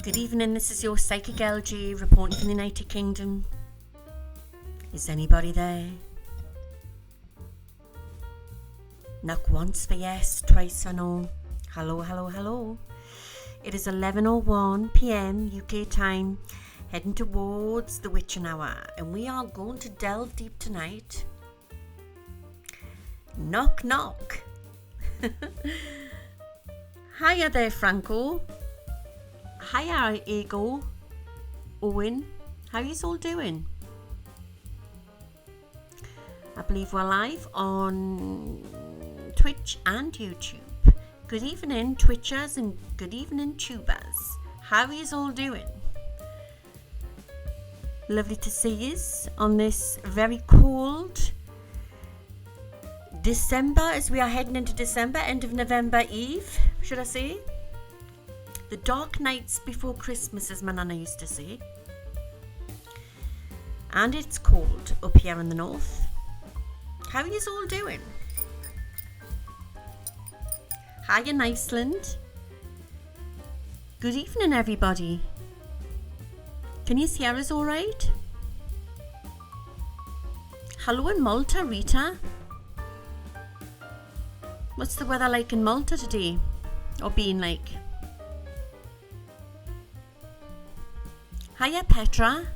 Good evening, this is your Psychic LG reporting from the United Kingdom. Is anybody there? Knock once for yes, twice for no. Hello, hello, hello. It is 11:01 p.m. UK time, heading towards the witching hour, and we are going to delve deep tonight. Knock, knock. Hiya there, Franco. Hiya, Ego. Owen. How you all doing? I believe we're live on Twitch and YouTube. Good evening, Twitchers, and good evening, Tubers. How are you all doing? Lovely to see you on this very cold December, as we are heading into December, end of November Eve, should I say? The dark nights before Christmas, as my nana used to say. And it's cold up here in the north. How are you all doing? Hi in Iceland. Good evening, everybody. Can you hear us all right? Hello in Malta, Rita. What's the weather like in Malta today? Or being like? Hiya, Petra.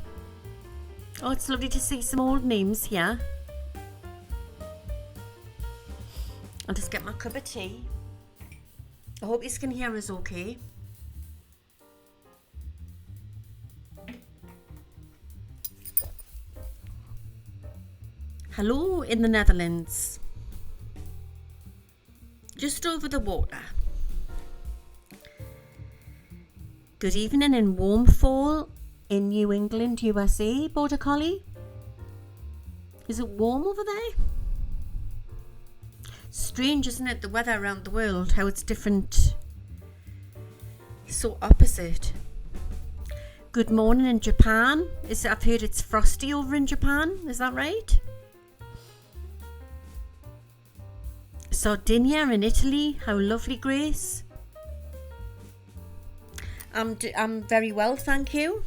Oh, it's lovely to see some old names here. I'll just get my cup of tea. I hope you can hear us okay. Hello in the Netherlands. Just over the water. Good evening in warm fall in New England, USA, Border Collie. Is it warm over there? Strange, isn't it, the weather around the world, how it's different, so opposite. Good morning in Japan. I've heard it's frosty over in Japan, is that right? Sardinia in Italy, how lovely, Grace. I'm very well, thank you.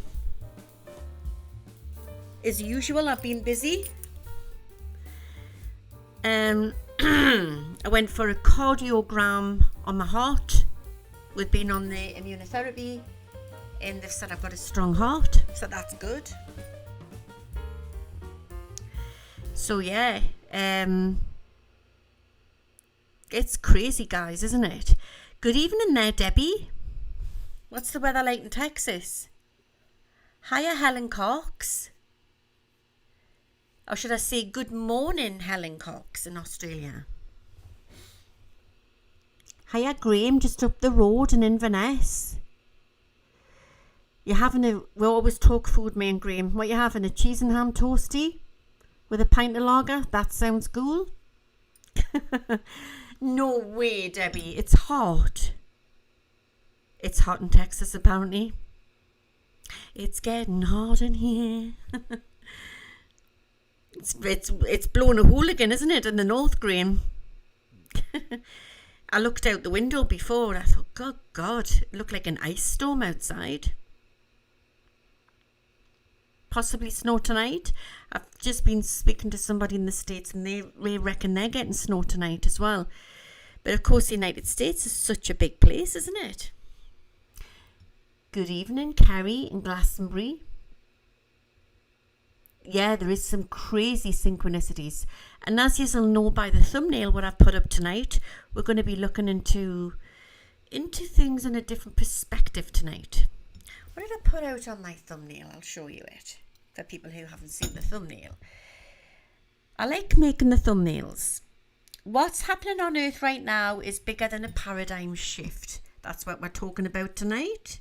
As usual, I've been busy. I went for a cardiogram on my heart. We've been on the immunotherapy, and they've said I've got a strong heart, so that's good. So yeah, it's crazy, guys, isn't it? Good evening there, Debbie. What's the weather like in Texas? Hiya, Helen Cox. Or should I say good morning, Helen Cox in Australia. Hiya, Graham, just up the road in Inverness. We always talk food, me and Graham. What you having, a cheese and ham toasty with a pint of lager? That sounds cool. No way, Debbie, it's hot. It's hot in Texas, apparently. It's getting hot in here. It's blowing a hooligan, isn't it, in the North, Graham? I looked out the window before and I thought, God, it looked like an ice storm outside. Possibly snow tonight. I've just been speaking to somebody in the States and they reckon they're getting snow tonight as well. But of course the United States is such a big place, isn't it? Good evening, Carrie in Glastonbury. Yeah, there is some crazy synchronicities. And as you'll know by the thumbnail what I've put up tonight, we're going to be looking into things in a different perspective tonight. What did I put out on my thumbnail? I'll show you it for people who haven't seen the thumbnail. I like making the thumbnails. What's happening on Earth right now is bigger than a paradigm shift. That's what we're talking about tonight.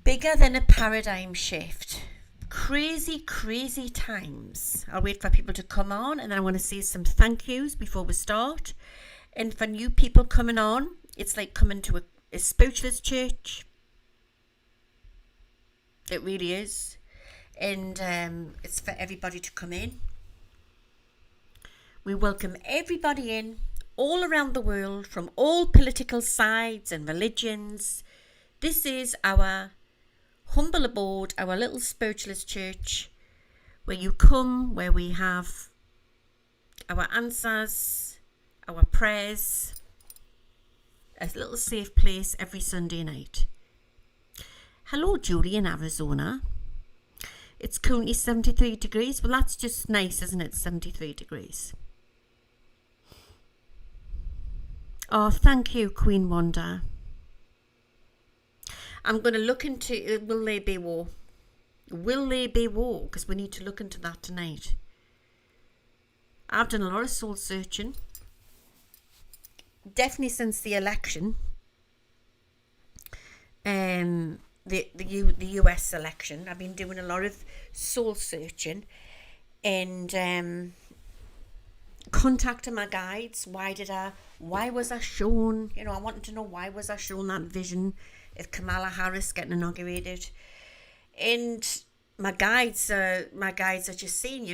Bigger than a paradigm shift. Crazy, crazy times. I'll wait for people to come on and then I want to say some thank yous before we start. And for new people coming on, it's like coming to a spiritualist church. It really is. And it's for everybody to come in. We welcome everybody in, all around the world, from all political sides and religions. This is our humble abode, our little spiritualist church, where you come, where we have our answers, our prayers, a little safe place every Sunday night. Hello, Julie in Arizona. It's currently 73 degrees. Well, that's just nice, isn't it? 73 degrees. Oh, thank you, Queen Wanda. I'm going to look into, will there be war? Will there be war? Because we need to look into that tonight. I've done a lot of soul searching. Definitely since the election. The US election. I've been doing a lot of soul searching. And contacting my guides. Why was I shown? I wanted to know, why was I shown that vision of Kamala Harris getting inaugurated? And my guides are just saying,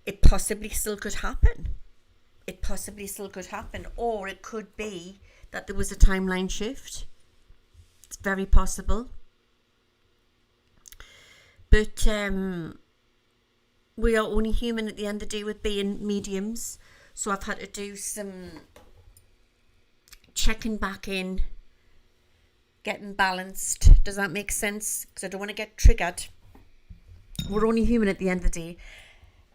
it possibly still could happen. It possibly still could happen. Or it could be that there was a timeline shift. It's very possible. But we are only human at the end of the day with being mediums. So I've had to do some checking back in, getting balanced. Does that make sense? Because I don't want to get triggered. We're only human at the end of the day.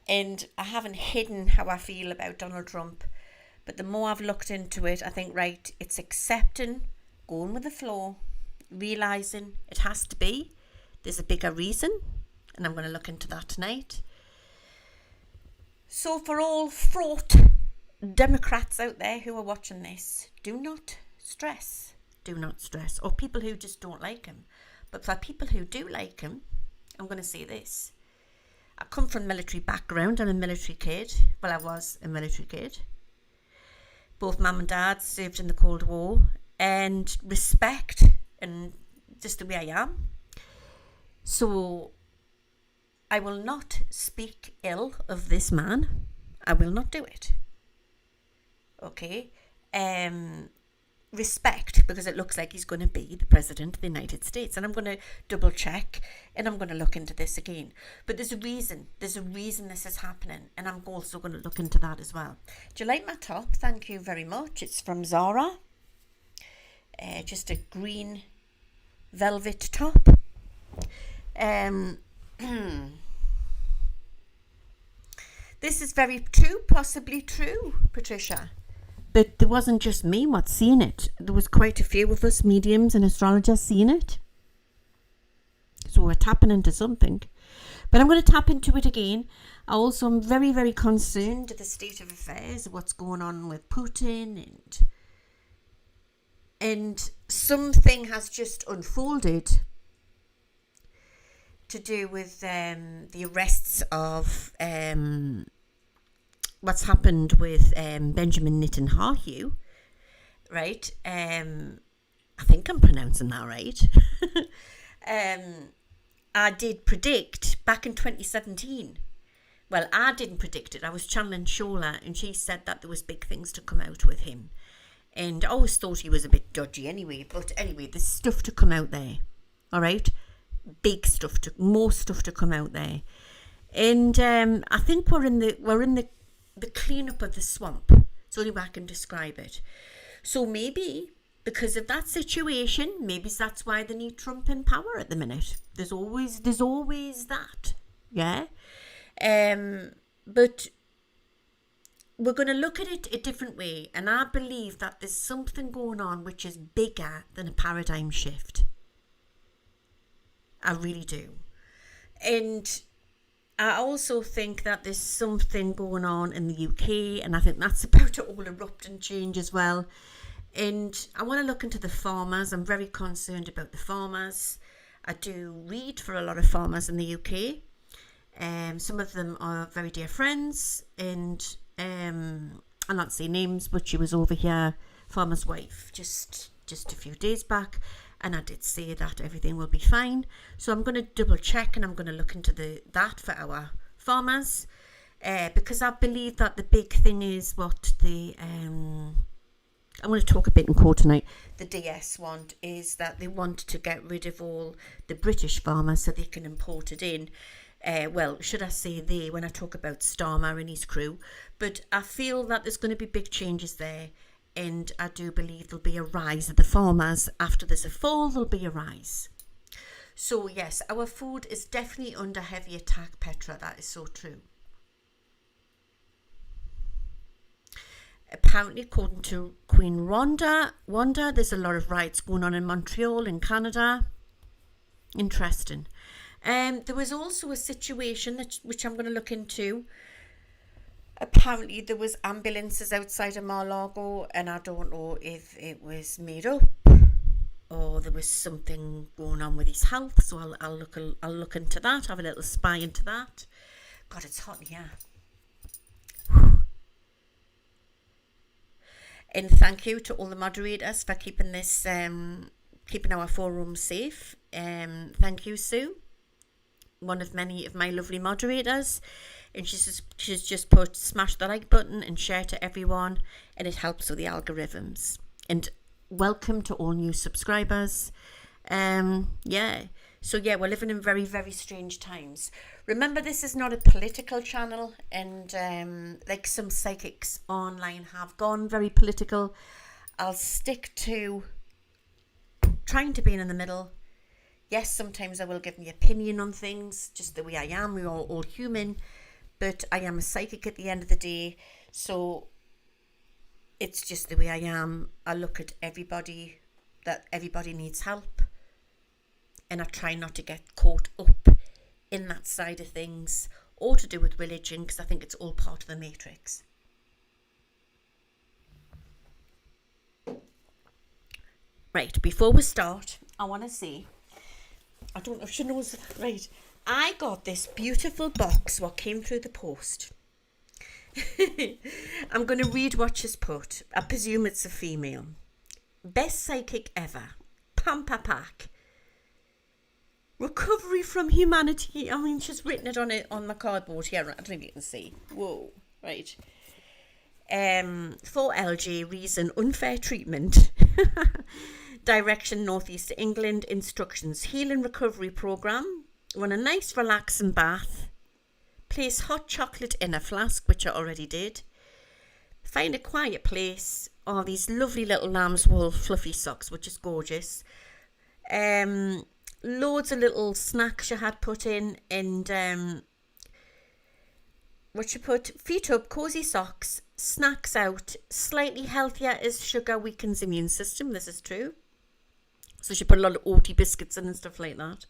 And I haven't hidden how I feel about Donald Trump. But the more I've looked into it, I think, right, it's accepting, going with the flow, realising it has to be. There's a bigger reason. And I'm going to look into that tonight. So for all fraught Democrats out there who are watching this, do not stress. Do not stress. Or people who just don't like him. But for people who do like him, I'm going to say this. I come from a military background. I'm a military kid. Well, I was a military kid. Both mum and dad served in the Cold War. And respect, and just the way I am. So I will not speak ill of this man. I will not do it. Okay? Respect, because it looks like he's going to be the president of the United States. And I'm going to double check, and I'm going to look into this again. But there's a reason. There's a reason this is happening. And I'm also going to look into that as well. Do you like my top? Thank you very much. It's from Zara. Just a green velvet top. This is very true, possibly true, Patricia. But there wasn't just me what's seen it. There was quite a few of us mediums and astrologers seeing it. So we're tapping into something. But I'm going to tap into it again. I also am very, very concerned at the state of affairs, what's going on with Putin, and something has just unfolded to do with the arrests of what's happened with Benjamin Netanyahu, right? I think I'm pronouncing that right. I did predict back in 2017. Well, I didn't predict it. I was channeling Shola, and she said that there was big things to come out with him. And I always thought he was a bit dodgy anyway. But anyway, there's stuff to come out there. All right? Big stuff, more stuff to come out there. And I think we're in the cleanup of the swamp. It's the only way I can describe it. So maybe because of that situation, maybe that's why they need Trump in power at the minute. There's always that. Yeah? But we're going to look at it a different way. And I believe that there's something going on which is bigger than a paradigm shift. I really do. And I also think that there's something going on in the UK, and I think that's about to all erupt and change as well. And I want to look into the farmers. I'm very concerned about the farmers. I do read for a lot of farmers in the UK. Some of them are very dear friends, and I'll not say names, but she was over here, farmer's wife, just a few days back. And I did say that everything will be fine. So I'm going to double check, and I'm going to look into that for our farmers. because I believe that the big thing is what the I want to talk a bit in court tonight. The DS want is that they want to get rid of all the British farmers so they can import it in. Well, should I say they when I talk about Starmer and his crew? But I feel that there's going to be big changes there, and I do believe there'll be a rise of the farmers. After there's a fall, there'll be a rise. So yes, our food is definitely under heavy attack, Petra. That is so true. Apparently, according to Queen Wanda, there's a lot of riots going on in Montreal in Canada. Interesting. There was also a situation which I'm going to look into. Apparently, there was ambulances outside of Mar-a-Lago, and I don't know if it was made up or there was something going on with his health. So I'll look into that. Have a little spy into that. God, it's hot in here. And thank you to all the moderators for keeping this, keeping our forum safe. Thank you, Sue, one of many of my lovely moderators. And she's just put smash the like button and share to everyone, and it helps with the algorithms. And welcome to all new subscribers. So we're living in very, very strange times. Remember, this is not a political channel, and like some psychics online have gone very political. I'll stick to trying to be in the middle. Yes, sometimes I will give my opinion on things, just the way I am. We're all human, but I am a psychic at the end of the day, so it's just the way I am. I look at everybody, that everybody needs help, and I try not to get caught up in that side of things or to do with religion, because I think it's all part of the matrix. Right, before we start, I want to say, I don't know if she knows, right, I got this beautiful box what came through the post. I'm going to read what she's put. I presume it's a female. Best psychic ever. Pampa Pack. Recovery from humanity. I mean, she's written it on the cardboard here. I don't know if you can see. Whoa. Right. 4LG reason unfair treatment. Direction Northeast England. Instructions. Healing recovery program. Want a nice relaxing bath. Place hot chocolate in a flask, which I already did. Find a quiet place. Oh, these lovely little lamb's wool fluffy socks, which is gorgeous. Loads of little snacks you had put in, and what you put, feet up, cozy socks, snacks out, slightly healthier as sugar weakens immune system. This is true. So she put a lot of oaty biscuits in and stuff like that.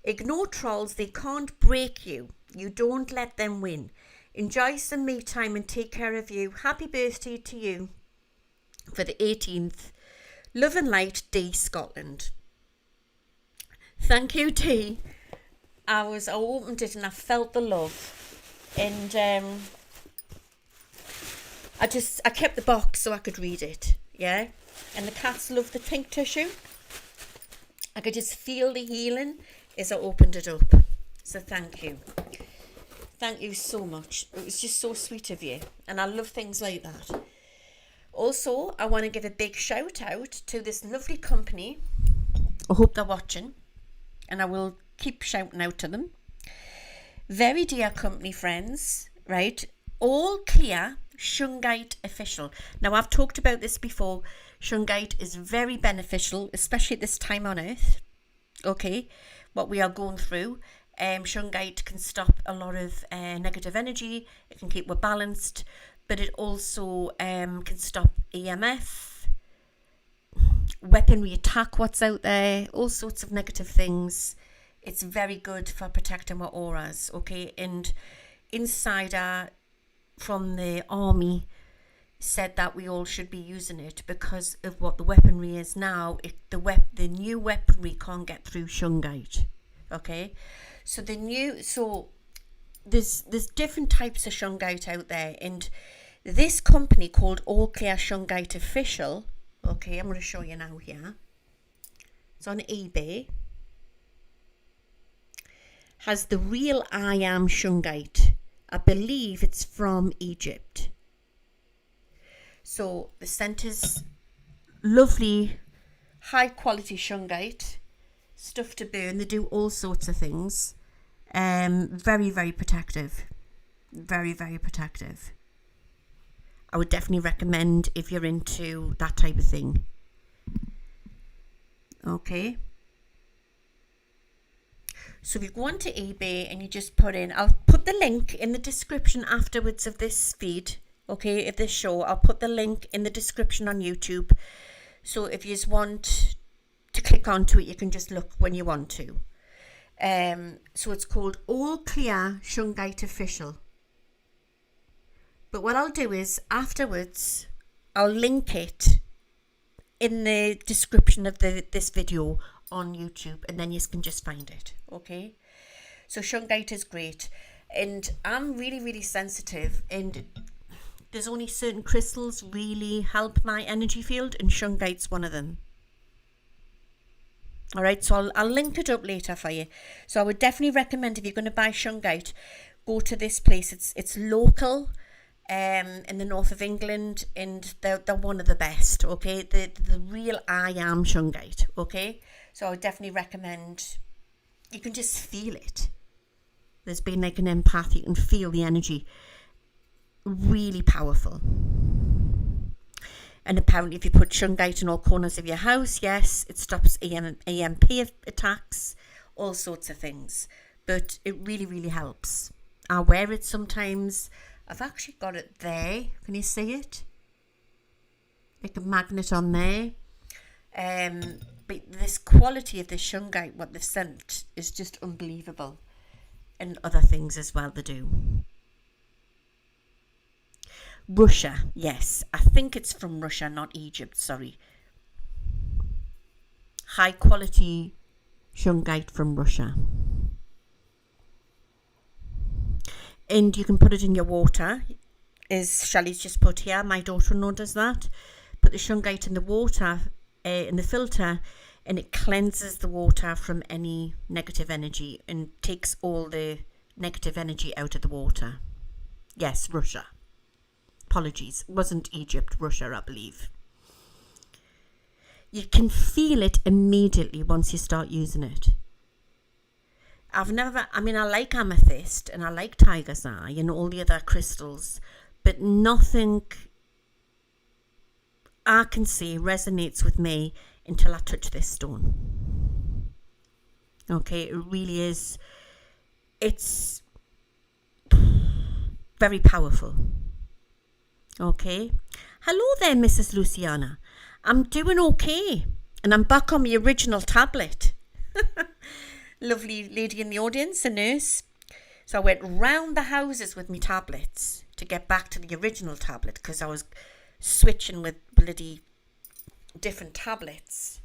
Ignore trolls, they can't break you. You don't let them win. Enjoy some me time and take care of you. Happy birthday to you for the 18th. Love and light, D, Scotland. Thank you, T. I opened it and I felt the love, and I kept the box so I could read it. Yeah, and the cats love the pink tissue. I could just feel the healing as I opened it up. So thank you so much. It was just so sweet of you, and I love things like that. Also, I want to give a big shout out to this lovely company. I hope they're watching, and I will keep shouting out to them. Very dear company friends, right? All clear, Shungite official. Now, I've talked about this before. Shungite is very beneficial, especially at this time on Earth. Okay, what we are going through. Shungite can stop a lot of negative energy. It can keep us balanced, but it also can stop EMF, weaponry attack, what's out there, all sorts of negative things. It's very good for protecting our auras, okay? And Insider from the army said that we all should be using it because of what the weaponry is now. The new weaponry can't get through Shungite, okay? So there's different types of Shungite out there, and this company called All Clear Shungite Official, okay, I'm going to show you now here. It's on eBay. Has the real I Am Shungite, I believe it's from Egypt. So the scent is lovely, high quality shungite, stuff to burn. They do all sorts of things. Very, very protective. Very, very protective. I would definitely recommend if you're into that type of thing. Okay. So if you go onto eBay and you just put in, I'll put the link in the description afterwards of this feed, okay, of this show. I'll put the link in the description on YouTube. So if you just want to click onto it, you can just look when you want to. So it's called All Clear Shungite Official. But what I'll do is afterwards, I'll link it in the description of this video on YouTube, and then you can just find it. Okay, so shungite is great, and I'm really, really sensitive, and there's only certain crystals really help my energy field, and shungite's one of them. All right, so I'll link it up later for you. So I would definitely recommend, if you're going to buy shungite, go to this place. It's local, in the north of England, and they're one of the best. Okay, the real I am shungite. Okay, so I would definitely recommend. You can just feel it. There's been like an empath. You can feel the energy. Really powerful. And apparently if you put shungite in all corners of your house, yes, it stops EMP attacks, all sorts of things. But it really, really helps. I wear it sometimes. I've actually got it there. Can you see it? Like a magnet on there. But this quality of the shungite, what they've sent, is just unbelievable. And other things as well they do. Russia, yes. I think it's from Russia, not Egypt, sorry. High quality shungite from Russia. And you can put it in your water, as Shelley's just put here. My daughter-in-law does that. Put the shungite in the water, in the filter, and it cleanses the water from any negative energy and takes all the negative energy out of the water. Yes, Russia. Apologies, it wasn't Egypt, Russia, I believe. You can feel it immediately once you start using it. I like amethyst and I like tiger's eye and all the other crystals, but nothing I can see resonates with me until I touch this stone. Okay, it really is. It's very powerful. Okay. Hello there, Mrs. Luciana. I'm doing okay. And I'm back on my original tablet. Lovely lady in the audience, a nurse. So I went round the houses with my tablets to get back to the original tablet, because I was switching with bloody different tablets.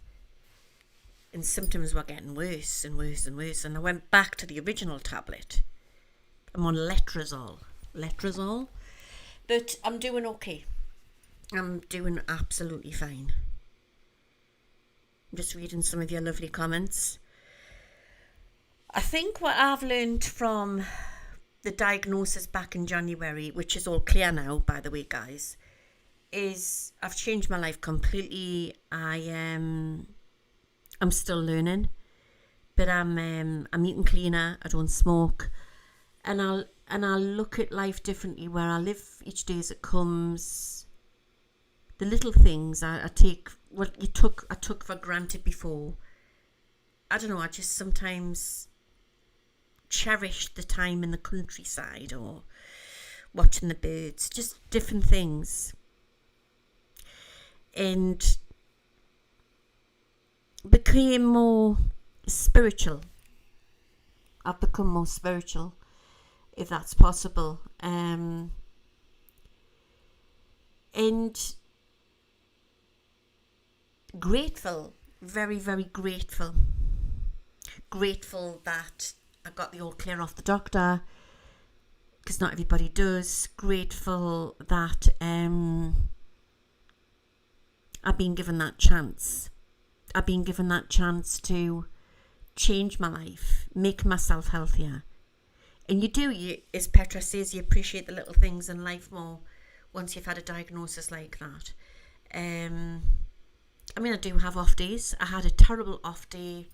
And symptoms were getting worse and worse and worse. And I went back to the original tablet. I'm on letrozole. But I'm doing okay. I'm doing absolutely fine. I'm just reading some of your lovely comments. I think what I've learned from the diagnosis back in January, which is all clear now, by the way, guys, is I've changed my life completely. I'm still learning, but I'm eating cleaner. I don't smoke, and I'll look at life differently, where I live each day as it comes. The little things I take, what I took for granted before. I don't know, I just sometimes cherish the time in the countryside or watching the birds, just different things. And became more spiritual. I've become more spiritual, if that's possible. And grateful, very, very grateful. Grateful that I got the all clear off the doctor, because not everybody does. Grateful that I've been given that chance. I've been given that chance to change my life, make myself healthier. And as Petra says, you appreciate the little things in life more once you've had a diagnosis like that. I mean, I do have off days. I had a terrible off day.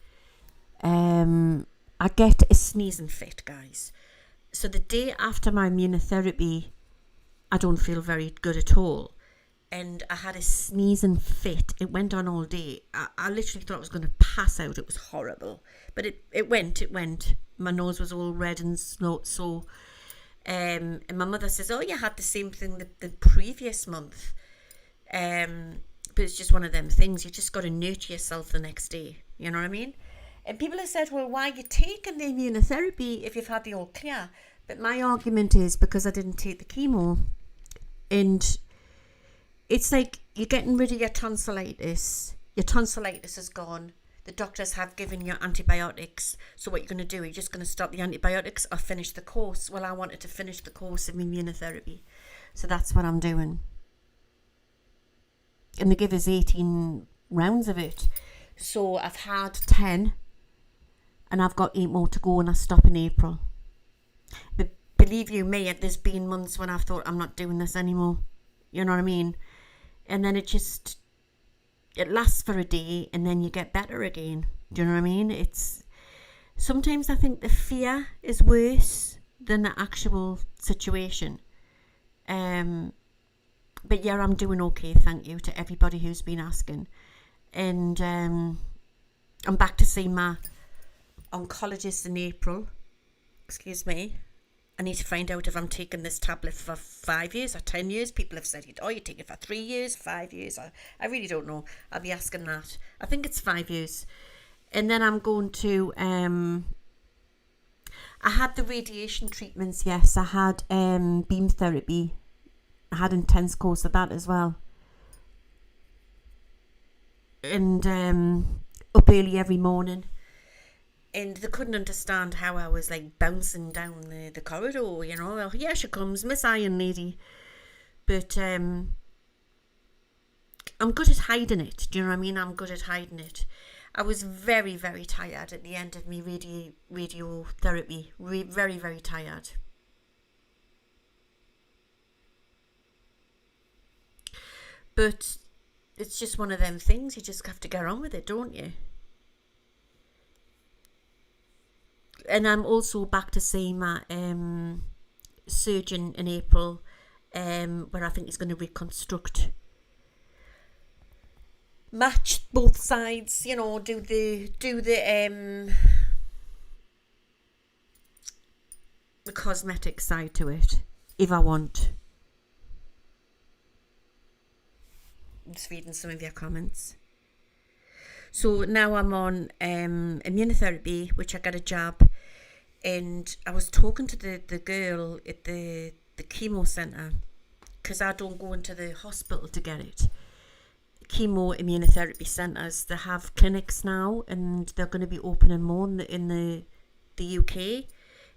I get a sneezing fit, guys. So the day after my immunotherapy, I don't feel very good at all. And I had a sneezing fit. It went on all day. I literally thought I was going to pass out. It was horrible. But it went. My nose was all red and sore. And my mother says, oh, you had the same thing the previous month. But it's just one of them things. You just got to nurture yourself the next day. You know what I mean? And people have said, well, why are you taking the immunotherapy if you've had the all clear? But my argument is because I didn't take the chemo. And it's like you're getting rid of your tonsillitis. Your tonsillitis is gone. The doctors have given you antibiotics. So what you're going to do, are you just going to stop the antibiotics or finish the course? Well, I wanted to finish the course of immunotherapy. So that's what I'm doing. And they give us 18 rounds of it. So I've had 10. And I've got 8 more to go, and I stop in April. But believe you me, there's been months when I've thought I'm not doing this anymore. You know what I mean? And then it lasts for a day, and then you get better again. Do you know what I mean? Sometimes I think the fear is worse than the actual situation. But yeah, I'm doing okay, thank you to everybody who's been asking. And I'm back to see my oncologist in April. Excuse me. I need to find out if I'm taking this tablet for 5 years or 10 years. People have said, oh, you take it for 3 years, 5 years. I really don't know. I'll be asking that. I think it's 5 years. And then I'm going to... I had the radiation treatments, yes. I had beam therapy. I had intense course of that as well. And up early every morning. And they couldn't understand how I was like bouncing down the corridor, you know. Well, here she comes, Miss Iron Lady. But I'm good at hiding it. Do you know what I mean? I'm good at hiding it. I was very, very tired at the end of my radiotherapy. Very, very tired. But it's just one of them things. You just have to get on with it, don't you? And I'm also back to see my surgeon in April, where I think he's going to reconstruct, match both sides, you know, do the cosmetic side to it, if I want. I'm just reading some of your comments. So now I'm on immunotherapy, which I got a jab. And I was talking to the girl at the chemo centre, because I don't go into the hospital to get it. Chemo immunotherapy centres, they have clinics now, and they're going to be opening more in the UK.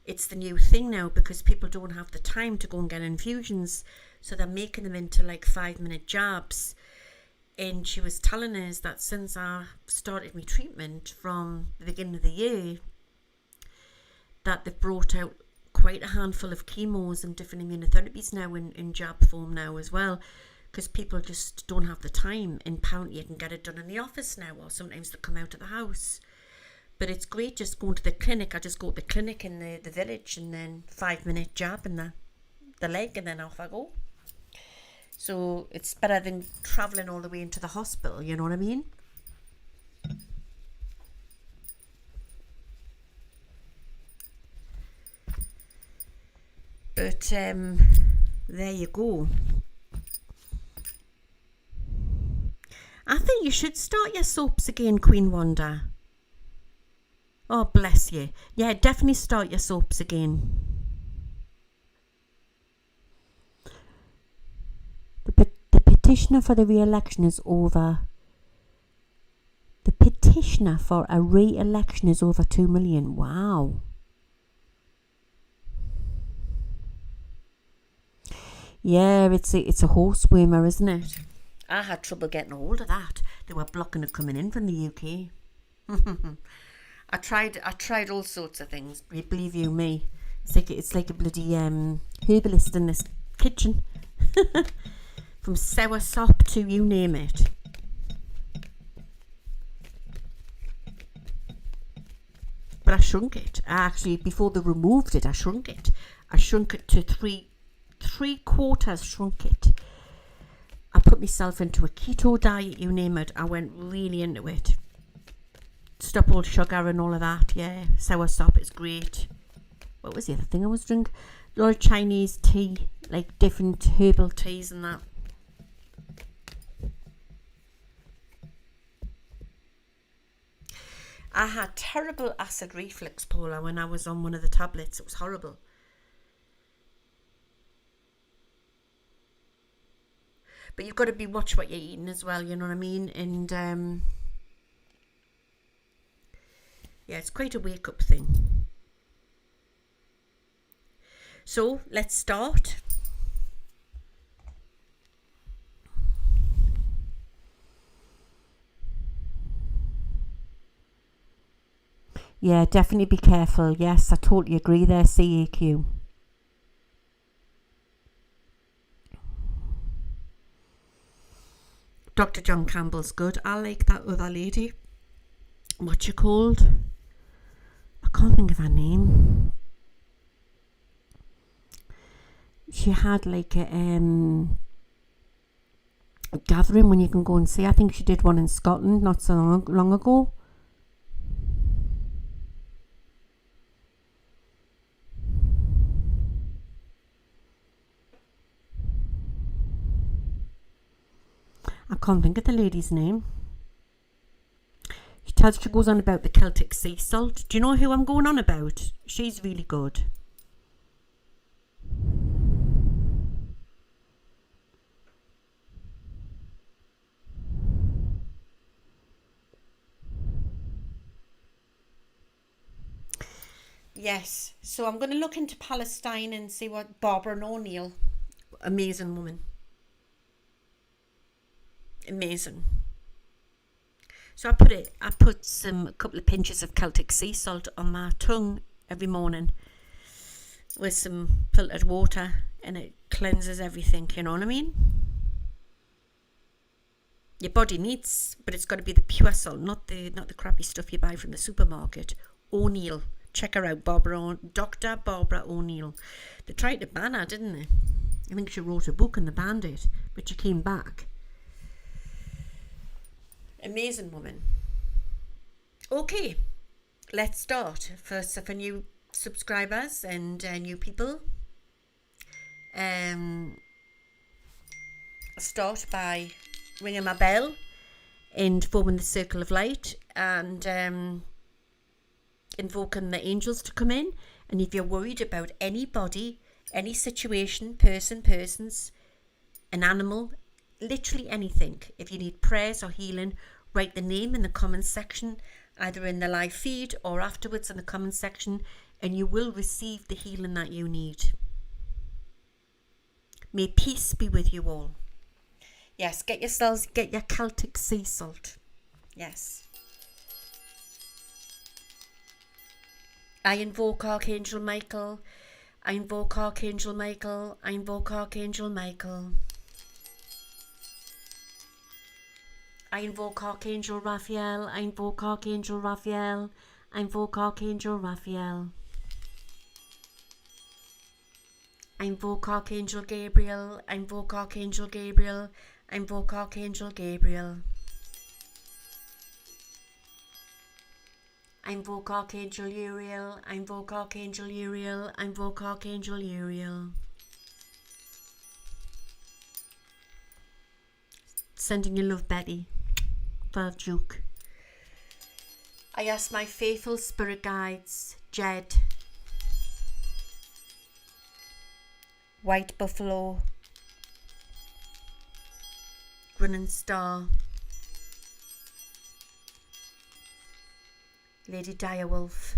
It's the new thing now, because people don't have the time to go and get infusions. So they're making them into like 5-minute jabs. And she was telling us that since I started my treatment from the beginning of the year, that they've brought out quite a handful of chemos and different immunotherapies now in jab form now as well, because people just don't have the time. And apparently you can get it done in the office now, or sometimes they come out of the house. But it's great just going to the clinic. I just go to the clinic in the village, and then 5-minute jab in the leg, and then off I go. So it's better than travelling all the way into the hospital, you know what I mean? But there you go. I think you should start your soaps again, Queen Wanda. Oh, bless you. Yeah, definitely start your soaps again. The petitioner for the re-election is over. The petitioner for a re-election is over 2 million. Wow. Yeah, it's a horse swimmer, isn't it? I had trouble getting a hold of that. They were blocking it coming in from the UK. I tried all sorts of things, believe you me. It's like a bloody herbalist in this kitchen. From sour sop to you name it. But I shrunk it. Actually, before they removed it, I shrunk it. I shrunk it to three quarters shrunk it. I put myself into a keto diet, you name it. I went really into it. Stop all sugar and all of that, yeah. Sour sop is great. What was the other thing I was drinking? A lot of Chinese tea, like different herbal teas and that. I had terrible acid reflux, Paula, when I was on one of the tablets. It was horrible. But you've got to watch what you're eating as well, you know what I mean? And yeah, it's quite a wake-up thing. So, let's start. Yeah, definitely be careful. Yes, I totally agree there, CAQ. Dr. John Campbell's good. I like that other lady. What's she called? I can't think of her name. She had like a gathering when you can go and see. I think she did one in Scotland not so long ago. I can't think of the lady's name. She goes on about the Celtic sea salt. Do you know who I'm going on about? She's really good. Yes, so I'm going to look into Palestine and see what Barbara O'Neill, amazing woman. Amazing. So I put a couple of pinches of Celtic sea salt on my tongue every morning with some filtered water, and it cleanses everything, you know what I mean? Your body needs, but it's got to be the pure salt, not the crappy stuff you buy from the supermarket. O'Neill, check her out, Dr. Barbara O'Neill. They tried to ban her, didn't they? I think she wrote a book and they banned it, but she came back. Amazing woman. Okay, let's start. First, for new subscribers and new people, start by ringing my bell and forming the circle of light and invoking the angels to come in. And if you're worried about anybody, any situation, persons, an animal, literally anything, if you need prayers or healing, write the name in the comments section, either in the live feed or afterwards in the comments section, and you will receive the healing that you need. May peace be with you all. Yes, get your Celtic sea salt. Yes. I invoke Archangel Michael. I invoke Archangel Michael. I invoke Archangel Michael. I invoke Archangel Raphael. I invoke Archangel Raphael. I invoke Archangel Raphael. I invoke Archangel Gabriel. I invoke Archangel Gabriel. I invoke Archangel Gabriel. I invoke Archangel Uriel. I invoke Archangel Uriel. I invoke Archangel Uriel. Sending you love, Betty. Val Duke. I ask my faithful spirit guides, Jed, White Buffalo, Grinning Star, Lady Direwolf,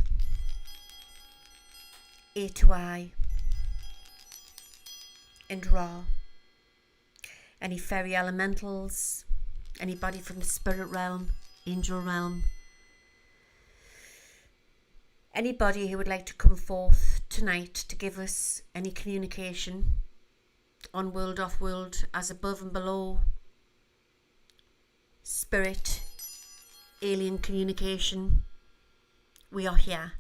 A to I, and Ra, any fairy elementals, anybody from the spirit realm, angel realm, anybody who would like to come forth tonight to give us any communication on world, off world, as above and below, spirit, alien communication. We are here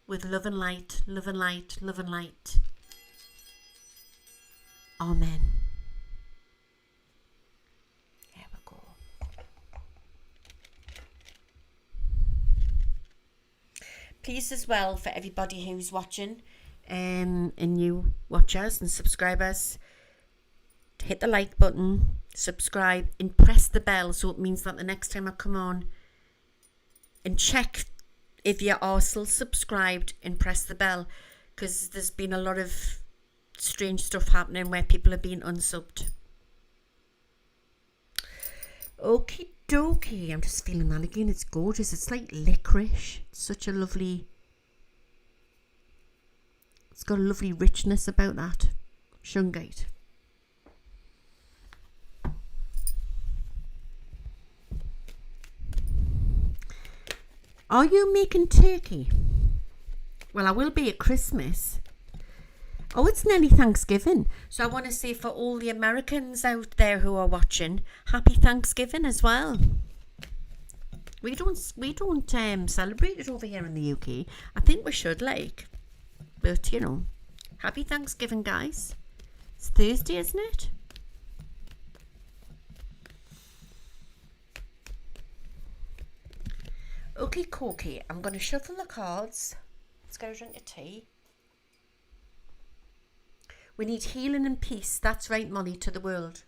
with love and light, love and light, love and light. Amen. There we go. Please as well, for everybody who's watching, and new watchers and subscribers, hit the like button, subscribe, and press the bell, so it means that the next time I come on, and check if you are still subscribed and press the bell, because there's been a lot of strange stuff happening where people are being unsubbed. Okie dokie, I'm just feeling that again. It's gorgeous. It's like licorice. It's such a lovely, it's got a lovely richness about that shungite. Are you making turkey? Well, I will be at Christmas. Oh, it's nearly Thanksgiving. So I want to say, for all the Americans out there who are watching, happy Thanksgiving as well. We don't celebrate it over here in the UK. I think we should, but you know, happy Thanksgiving, guys. It's Thursday, isn't it? Okay, Corky, I'm going to shuffle the cards. Let's go drink a tea. We need healing and peace. That's right, Molly, to the world.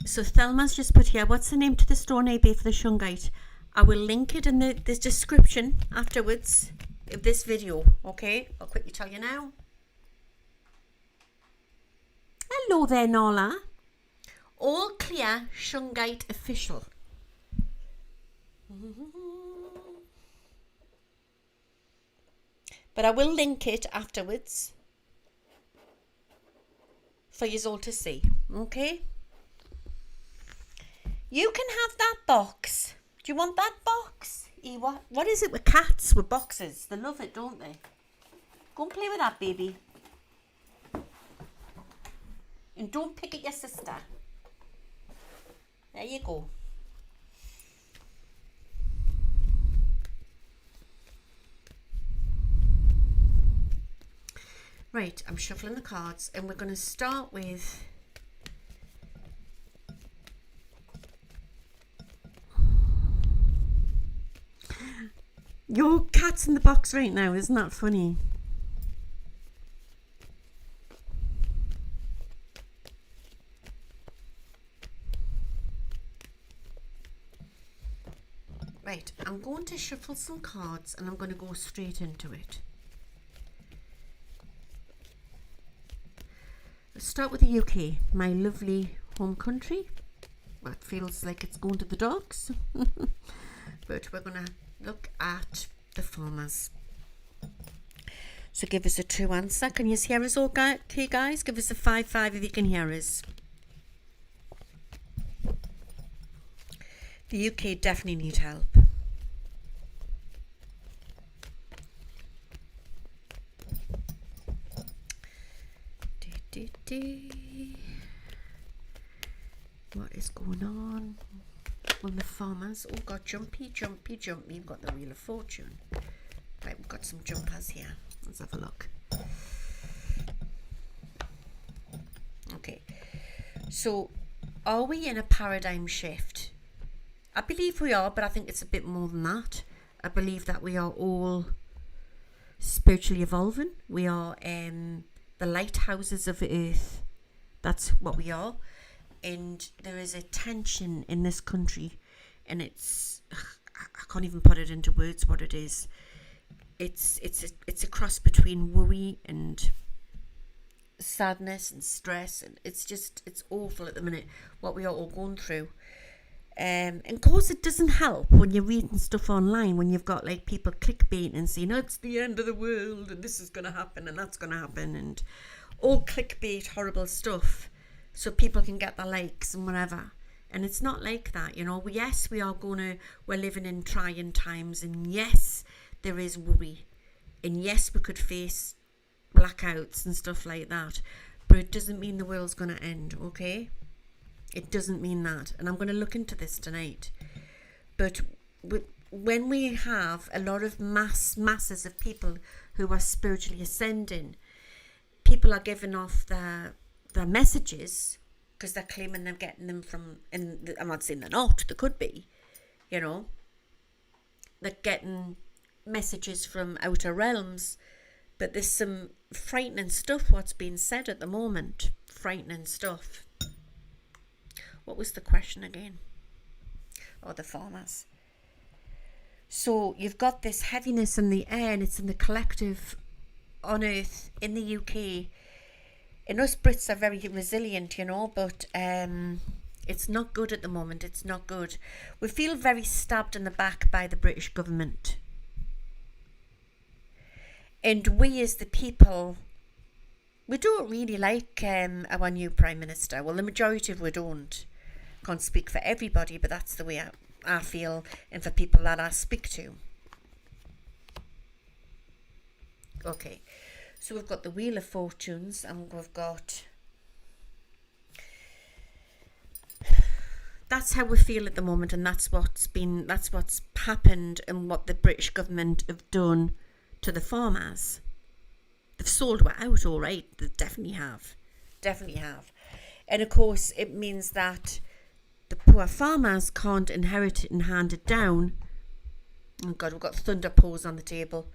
So Thelma's just put here, what's the name to the store neighbour for the shungite? I will link it in the description afterwards of this video, okay? I'll quickly tell you now. Hello there, Nala. All clear, shungite official. But I will link it afterwards for you all to see, okay? You can have that box. Do you want that box? What is it with cats with boxes? They love it, don't they? Go and play with that, baby. And don't pick at your sister. There you go. Right, I'm shuffling the cards, and we're going to start with your cat's in the box right now. Isn't that funny? Right, I'm going to shuffle some cards and I'm going to go straight into it. Let's start with the UK, my lovely home country. Well, it feels like it's going to the dogs. But we're going to look at the farmers. So give us a true answer. Can you hear us all, okay, guys? Give us a 5-5 if you can hear us. The UK definitely need help. What is going on? Well, the farmers all got jumpy. We've got the Wheel of Fortune. Right, we've got some jumpers here. Let's have a look. Okay, so are we in a paradigm shift? I believe we are, but I think it's a bit more than that. I believe that we are all spiritually evolving. We are the lighthouses of Earth. That's what we are. And there is a tension in this country, and it's, I can't even put it into words what it is. It's a cross between worry and sadness and stress, and it's awful at the minute what we are all going through. And of course it doesn't help when you're reading stuff online, when you've got like people clickbaiting and saying, oh, it's the end of the world and this is going to happen and that's going to happen, and all clickbait horrible stuff so people can get the likes and whatever. And it's not like that, you know. Yes, we're living in trying times, and yes, there is worry, and yes, we could face blackouts and stuff like that, but it doesn't mean the world's going to end, okay? It doesn't mean that. And I'm going to look into this tonight. But when we have a lot of masses of people who are spiritually ascending, people are giving off their messages because they're claiming they're getting them from, and I'm not saying they're not, they could be, you know, they're getting messages from outer realms, but there's some frightening stuff what's being said at the moment. Frightening stuff. What was the question again? Oh, the farmers. So you've got this heaviness in the air, and it's in the collective on Earth, in the UK. And us Brits are very resilient, you know, but it's not good at the moment. It's not good. We feel very stabbed in the back by the British government. And we as the people, we don't really like our new Prime Minister. Well, the majority of we don't. Can't speak for everybody, but that's the way I feel, and for people that I speak to. Okay, so we've got the Wheel of Fortunes, and we've got... That's how we feel at the moment, and that's what's happened, and what the British government have done to the farmers. They've sold it out, all right. They definitely have. And of course, it means that the poor farmers can't inherit it and hand it down. Oh God, we've got thunder paws on the table.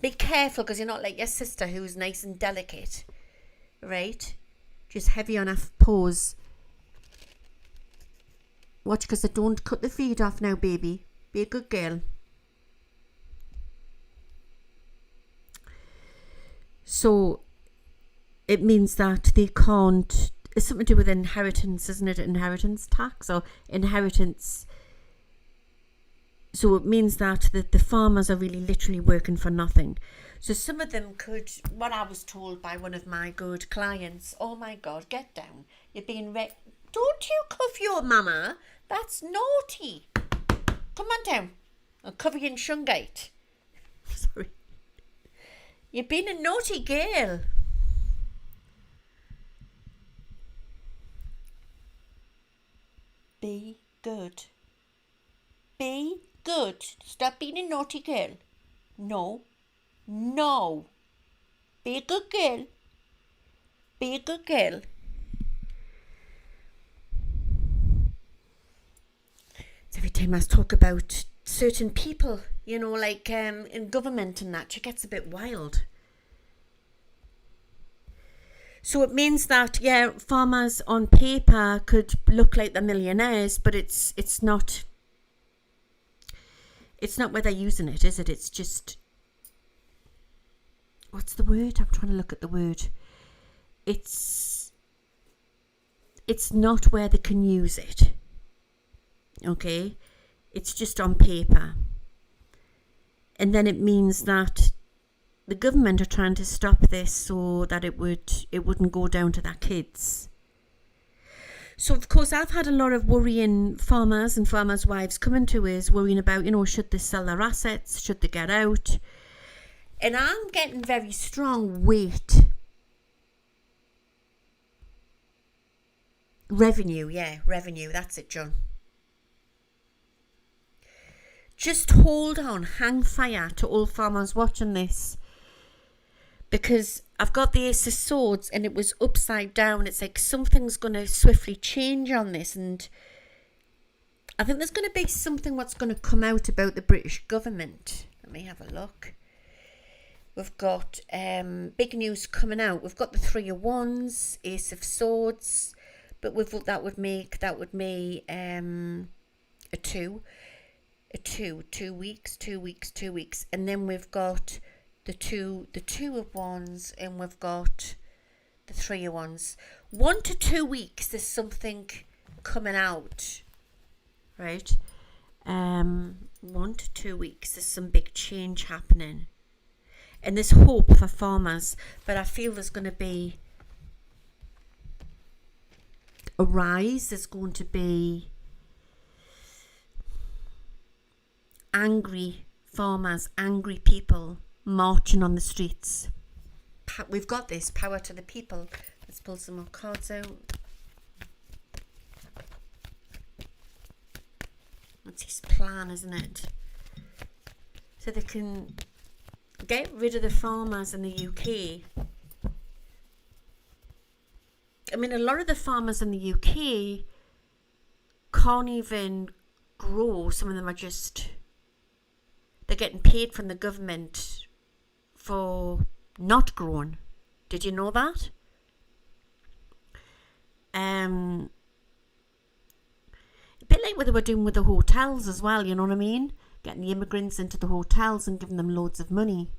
Be careful, because you're not like your sister who's nice and delicate, right? Just heavy on her paws. Watch, because I don't cut the feed off now, baby. Be a good girl. So it means that they can't... It's something to do with inheritance, isn't it? Inheritance tax or inheritance. So it means that the farmers are really literally working for nothing. So some of them could, what I was told by one of my good clients, oh my God, get down. You're being don't you cuff your mama? That's naughty. Come on down. I'll cover you in shungite. Sorry. You've been a naughty girl. Be good. Be good. Stop being a naughty girl. No. Be a good girl. Be a good girl. So every time I talk about certain people, you know, like in government and that, it gets a bit wild. So it means that, yeah, farmers on paper could look like they're millionaires, but it's not where they're using it, is it? It's just, what's the word? I'm trying to look at the word. It's not where they can use it. Okay? It's just on paper. And then it means that the government are trying to stop this so that it wouldn't go down to their kids. So of course I've had a lot of worrying farmers and farmers' wives coming to us worrying about, you know, should they sell their assets, should they get out? And I'm getting very strong wait. Revenue, that's it, John. Just hold on, hang fire to all farmers watching this. Because I've got the Ace of Swords and it was upside down. It's like something's going to swiftly change on this. And I think there's going to be something what's going to come out about the British government. Let me have a look. We've got big news coming out. We've got the Three of Wands, Ace of Swords. But that would make a 2. A 2 weeks. And then we've got the two of Wands, and we've got the Three of Wands. 1 to 2 weeks there's something coming out, right? 1 to 2 weeks, there's some big change happening. And there's hope for farmers, but I feel there's going to be a rise. There's going to be angry farmers, angry people marching on the streets. We've got this, power to the people. Let's pull some more cards out. That's his plan, isn't it? So they can get rid of the farmers in the UK. I mean, a lot of the farmers in the UK can't even grow. Some of them are just, they're getting paid from the government for not growing. Did you know that? A bit like what they were doing with the hotels as well, you know what I mean? Getting the immigrants into the hotels and giving them loads of money.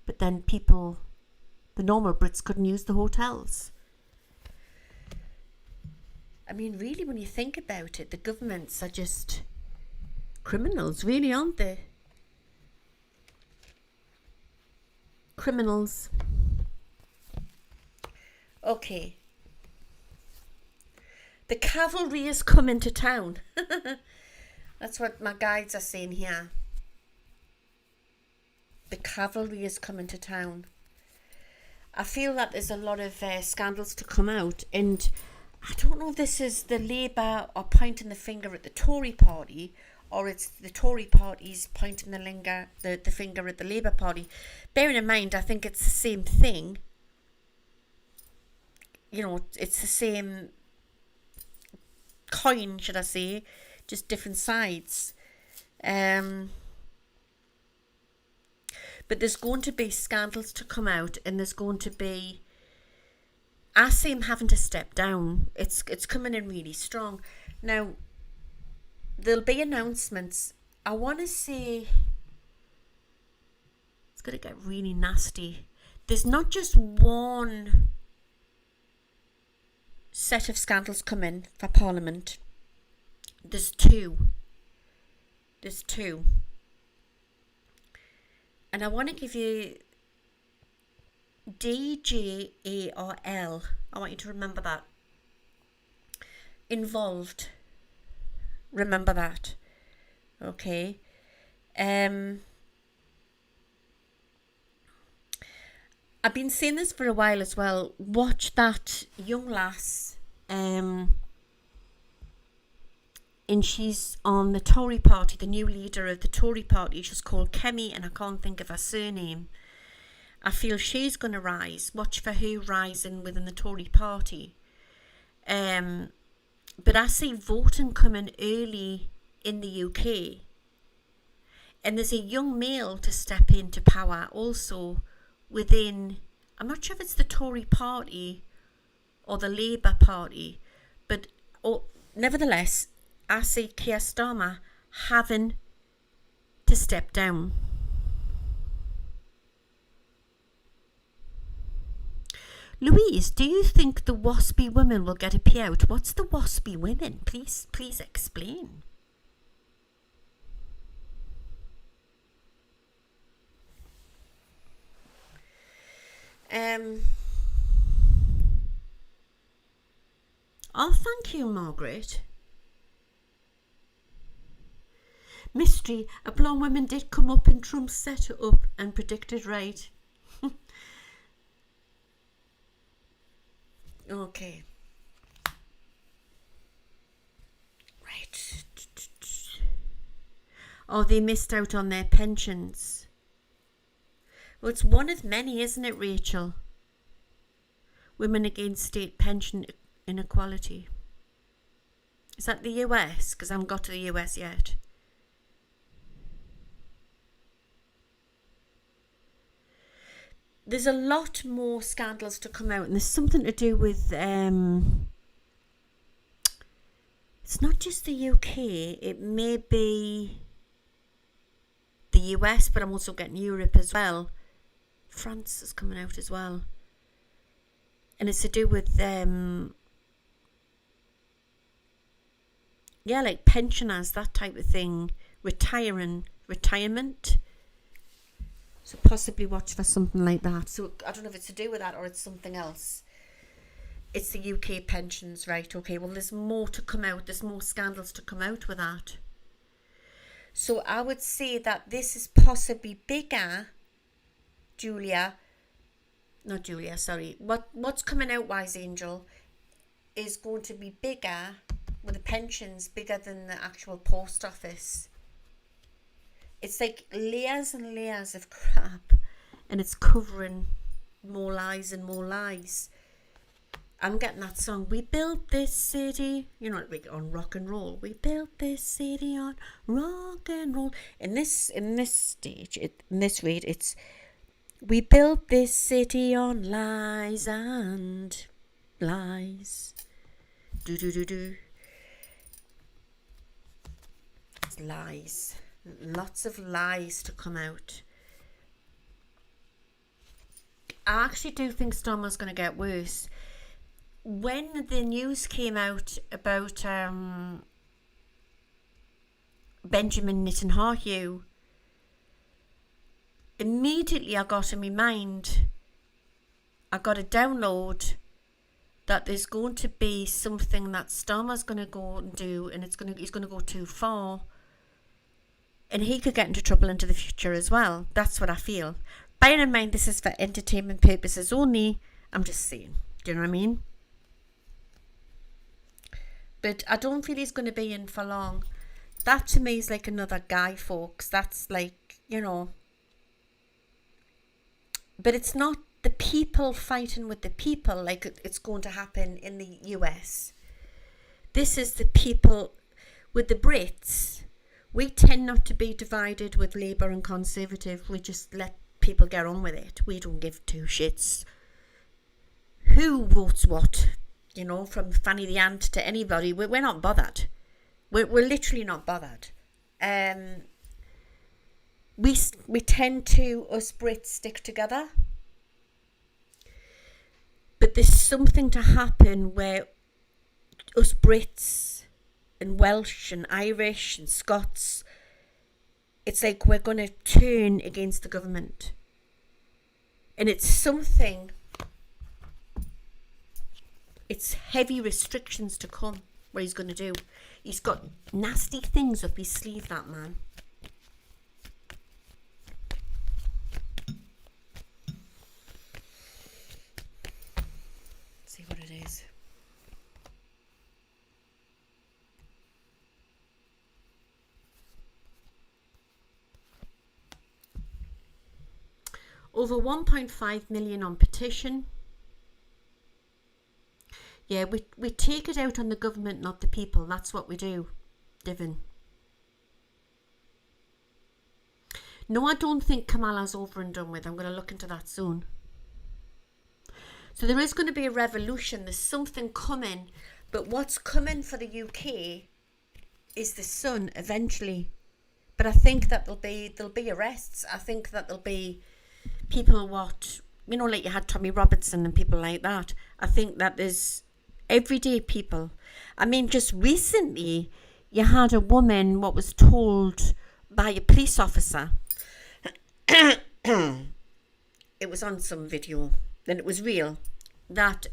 But then people, the normal Brits, couldn't use the hotels. I mean, really, when you think about it, the governments are just criminals, really, aren't they? Criminals. Okay. The cavalry is coming to town. That's what my guides are saying here. The cavalry is coming to town. I feel that there's a lot of scandals to come out, and I don't know if this is the Labour are pointing the finger at the Tory party, or it's the Tory party's pointing the finger at the Labour party. Bearing in mind, I think it's the same thing. You know, it's the same coin, should I say, just different sides. But there's going to be scandals to come out, and there's going to be, I see him having to step down. It's coming in really strong. Now, there'll be announcements. I want to say, it's going to get really nasty. There's not just one set of scandals coming for Parliament. There's two. And I want to give you DJARL. I want you to remember that. Involved. Remember that. Okay. I've been saying this for a while as well. Watch that young lass. And she's on the Tory party, the new leader of the Tory party. She's called Kemi, and I can't think of her surname. I feel she's going to rise. Watch for her rising within the Tory party. But I see voting coming early in the UK. And there's a young male to step into power also within, I'm not sure if it's the Tory party or the Labour party, but nevertheless, I see Keir Starmer having to step down. Louise, do you think the waspy women will get a payout? What's the waspy women? Please explain. Oh, thank you, Margaret. Mystery, a blonde woman did come up and Trump set her up and predicted right. Okay. Right. Oh, they missed out on their pensions. Well, it's one of many, isn't it, Rachel? Women Against State Pension Inequality. Is that the US? Because I haven't got to the US yet. There's a lot more scandals to come out, and there's something to do with it's not just the UK, it may be the US, but I'm also getting Europe as well. France is coming out as well, and it's to do with yeah, like pensioners, that type of thing, retirement. So possibly watch for something like that. So I don't know if it's to do with that or it's something else. It's the UK pensions, right? Okay, well, there's more to come out. There's more scandals to come out with that. So I would say that this is possibly bigger, What's coming out, Wise Angel, is going to be bigger, with the pensions, bigger than the actual post office. It's like layers and layers of crap, and it's covering more lies and more lies. I'm getting that song, we built this city, like on rock and roll. We built this city on rock and roll. In this stage, in this rate, it's we built this city on lies and lies. Do. It's lies. Lots of lies to come out. I actually do think Stommer's going to get worse. When the news came out about Benjamin Netanyahu, immediately I got in my mind, I got a download that there's going to be something that Stommer's going to go and do, and he's going to go too far, and he could get into trouble into the future as well. That's what I feel. Bearing in mind this is for entertainment purposes only, I'm just saying. Do you know what I mean? But I don't feel he's going to be in for long. That to me is like another guy, folks. That's like, But it's not the people fighting with the people like it's going to happen in the US. This is the people with the Brits. We tend not to be divided with Labour and Conservative. We just let people get on with it. We don't give two shits who votes what. From Fanny the Ant to anybody, we're not bothered. We're literally not bothered. We tend to, us Brits, stick together. But there's something to happen where us Brits and Welsh and Irish and Scots, it's like we're going to turn against the government. And it's something... It's heavy restrictions to come, what he's going to do. He's got nasty things up his sleeve, that man. Let's see what it is. Over 1.5 million on petition. Yeah, we take it out on the government, not the people. That's what we do, Divin. No, I don't think Kamala's over and done with. I'm going to look into that soon. So there is going to be a revolution. There's something coming. But what's coming for the UK is the sun eventually. But I think that there'll be arrests. I think that there'll be people like you had Tommy Robinson and people like that. I think that there's everyday people. I mean, just recently you had a woman what was told by a police officer. It was on some video and it was real that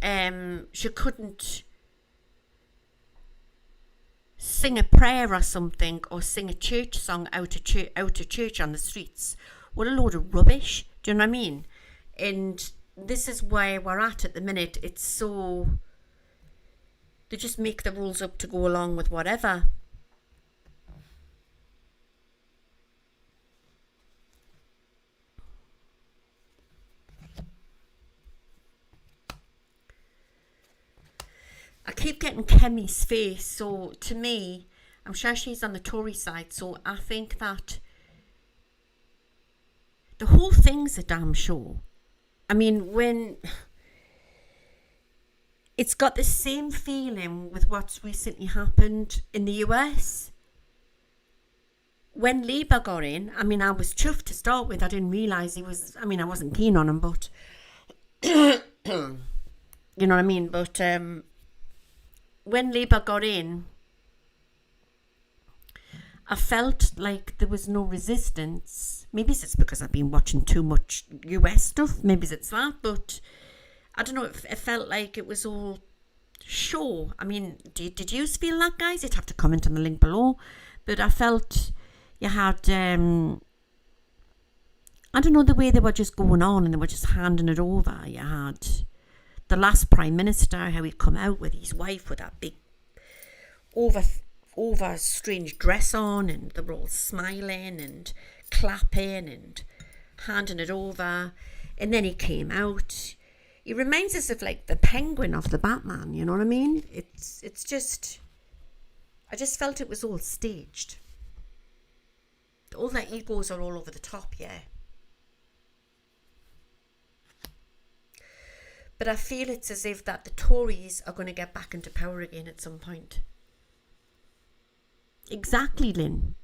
she couldn't sing a prayer or something or sing a church song out of church on the streets. What a load of rubbish. Do you know what I mean? And this is where we're at the minute. It's so... They just make the rules up to go along with whatever. I keep getting Kemi's face, so to me, I'm sure she's on the Tory side, so I think that the whole thing's a damn show. I mean, when... It's got the same feeling with what's recently happened in the US. When Labour got in, I mean, I was chuffed to start with. I didn't realise he was... I mean, I wasn't keen on him, but... you know what I mean? But when Labour got in, I felt like there was no resistance. Maybe it's because I've been watching too much US stuff. Maybe it's that, but I don't know. It felt like it was all show. I mean, did you feel that, guys? You'd have to comment on the link below. But I felt you had, I don't know, the way they were just going on and they were just handing it over. You had the last Prime Minister, how he'd come out with his wife with that big over strange dress on, and they were all smiling and clapping and handing it over. And then he came out. He reminds us of like the penguin of the Batman, you know what I mean? It's just, I just felt it was all staged. All their egos are all over the top, yeah. But I feel it's as if that the Tories are going to get back into power again at some point. Exactly, Lynn.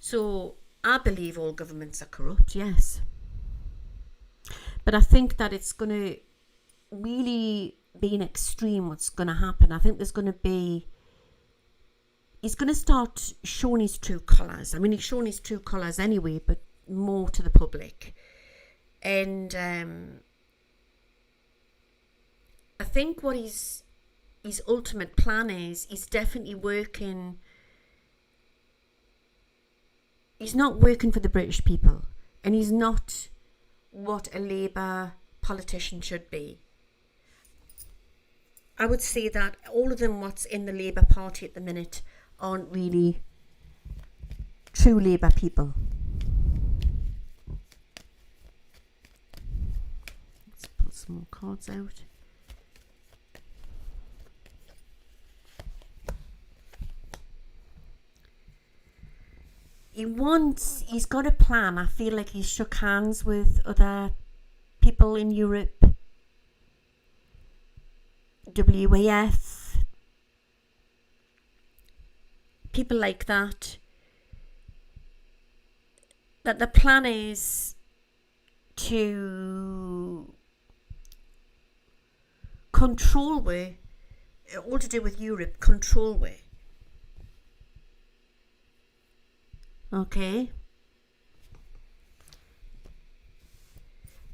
So I believe all governments are corrupt, yes. But I think that it's going to really be an extreme what's going to happen. I think there's going to be... He's going to start showing his true colours. I mean, he's showing his true colours anyway, but more to the public. And I think what his ultimate plan is, he's definitely working... He's not working for the British people, and he's not what a Labour politician should be. I would say that all of them what's in the Labour Party at the minute aren't really true Labour people. Let's pull some more cards out. He's got a plan. I feel like he's shook hands with other people in Europe, WAF, people like that. That the plan is to control where, all to do with Europe, control where. Okay.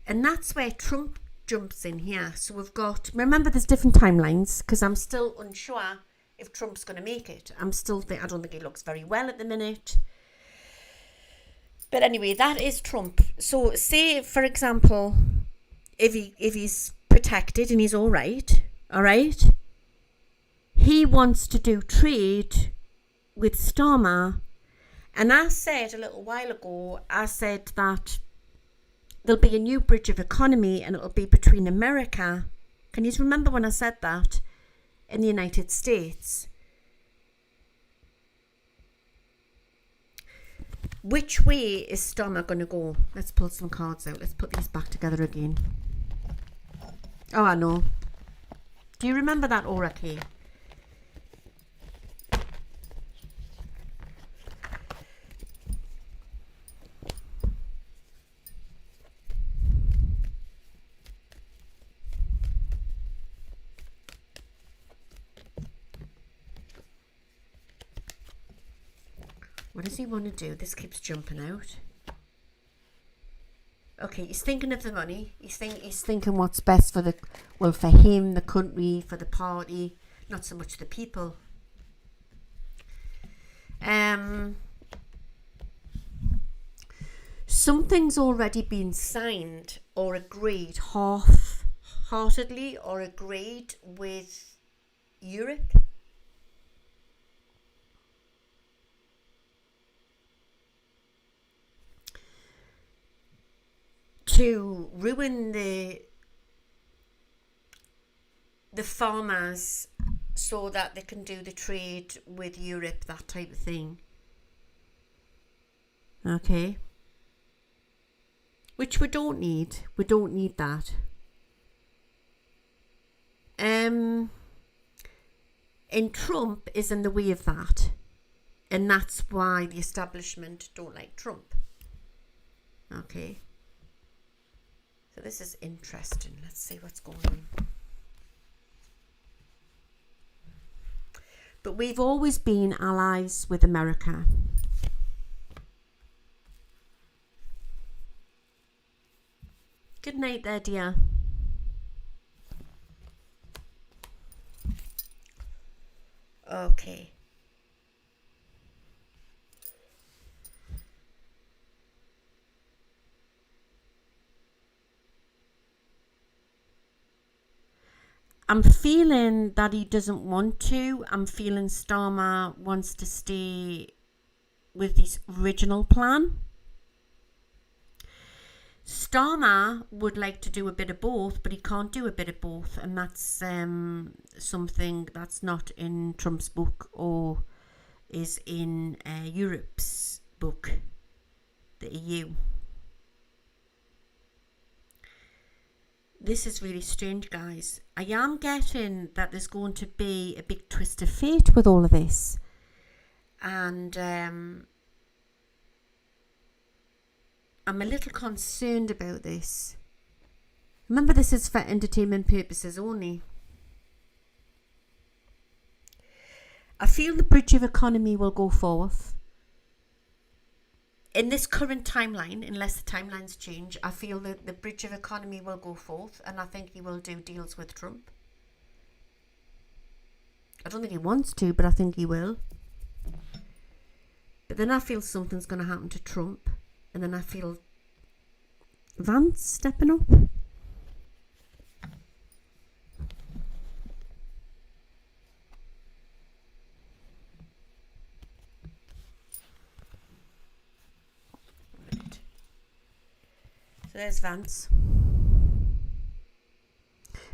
And that's where Trump jumps in here. So we've got, remember there's different timelines, because I'm still unsure if Trump's going to make it. I don't think he looks very well at the minute. But anyway, that is Trump. So say, for example, if he's protected and he's all right, he wants to do trade with Starmer. And I said a little while ago, I said that there'll be a new bridge of economy and it'll be between America, can you remember when I said that, and the United States? Which way is Starmer going to go? Let's pull some cards out. Let's put these back together again. Oh, I know. Do you remember that aura key? What does he want to do? This keeps jumping out. Okay, he's thinking of the money. He's thinking what's best for for him, the country, for the party, not so much the people. Something's already been signed or agreed half-heartedly or agreed with Europe. To ruin the farmers so that they can do the trade with Europe, that type of thing. Okay. Which we don't need. We don't need that. And Trump is in the way of that. And that's why the establishment don't like Trump. Okay. So this is interesting. Let's see what's going on. But we've always been allies with America. Good night there, dear. Okay. I'm feeling that he doesn't want to. I'm feeling Starmer wants to stay with his original plan. Starmer would like to do a bit of both, but he can't do a bit of both, and that's something that's not in Trump's book or is in Europe's book, the EU. This is really strange, guys. I am getting that there's going to be a big twist of fate with all of this. And I'm a little concerned about this. Remember, this is for entertainment purposes only. I feel the bridge of economy will go forth. In this current timeline, unless the timelines change, I feel that the bridge of economy will go forth, and I think he will do deals with Trump. I don't think he wants to, but I think he will. But then I feel something's going to happen to Trump, and then I feel Vance stepping up. So there's Vance.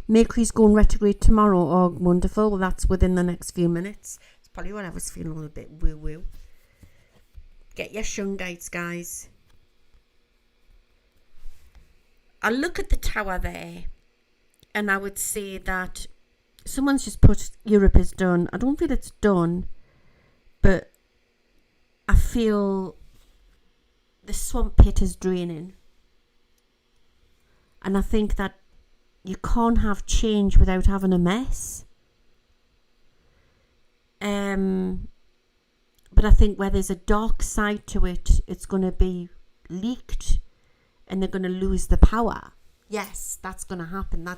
Mercury's going retrograde tomorrow. Oh, wonderful. Well, that's within the next few minutes. It's probably when I was feeling a little bit woo-woo. Get your shungites, guys. I look at the tower there, and I would say that someone's just put Europe is done. I don't feel it's done, but I feel the swamp pit is draining. And I think that you can't have change without having a mess. But I think where there's a dark side to it, it's going to be leaked and they're going to lose the power. Yes, that's going to happen.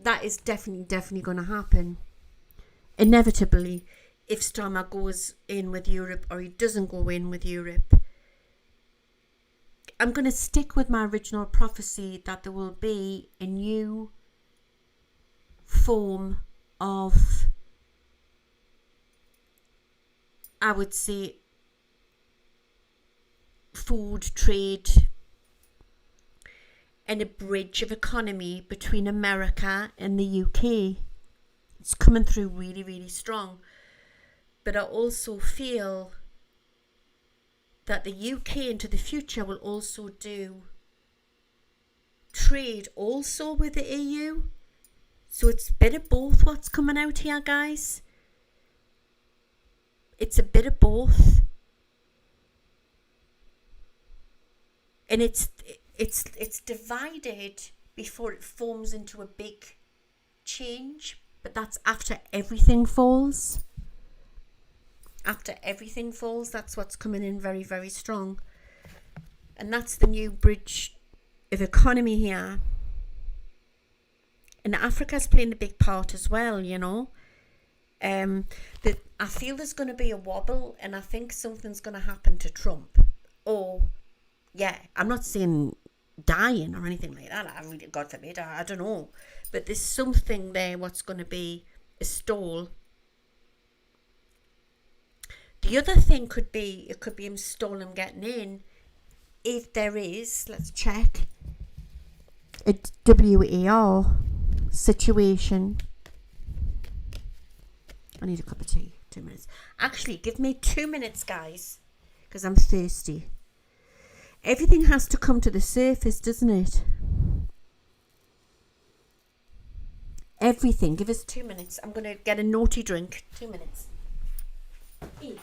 That is definitely going to happen. Inevitably, if Starmer goes in with Europe or he doesn't go in with Europe, I'm going to stick with my original prophecy that there will be a new form of, I would say, food trade and a bridge of economy between America and the UK. It's coming through really, really strong. But I also feel that the UK into the future will also do trade also with the EU. So it's a bit of both what's coming out here, guys. It's a bit of both. And it's divided before it forms into a big change. But that's after everything falls. After everything falls, that's what's coming in very, very strong. And that's the new bridge of economy here. And Africa's playing a big part as well, you know. That I feel there's going to be a wobble, and I think something's going to happen to Trump. Or, yeah, I'm not saying dying or anything like that. I really, God forbid, I don't know. But there's something there what's going to be a stall. The other thing could be, it could be him stalling getting in. If there is, let's check, a WAR situation. I need a cup of tea. 2 minutes. Actually, give me 2 minutes, guys, because I'm thirsty. Everything has to come to the surface, doesn't it? Everything. Give us 2 minutes. I'm going to get a naughty drink. 2 minutes. Eat.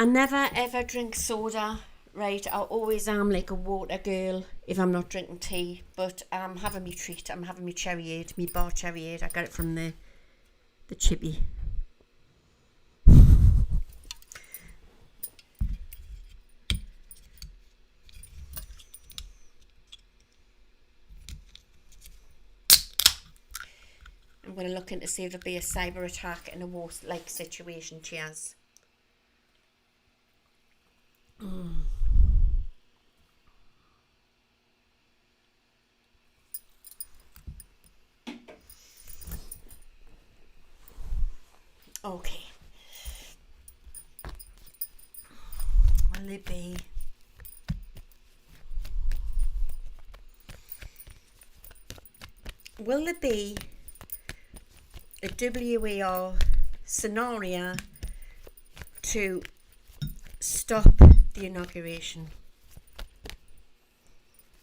I never ever drink soda, right? I always am like a water girl if I'm not drinking tea. But I'm having me treat. I'm having me cherryade, me bar cherryade. I got it from the chippy. I'm going to look into see if there'll be a cyber attack in a war-like situation. Cheers. Okay. Will it be? Will there be a WAR scenario to stop the inauguration?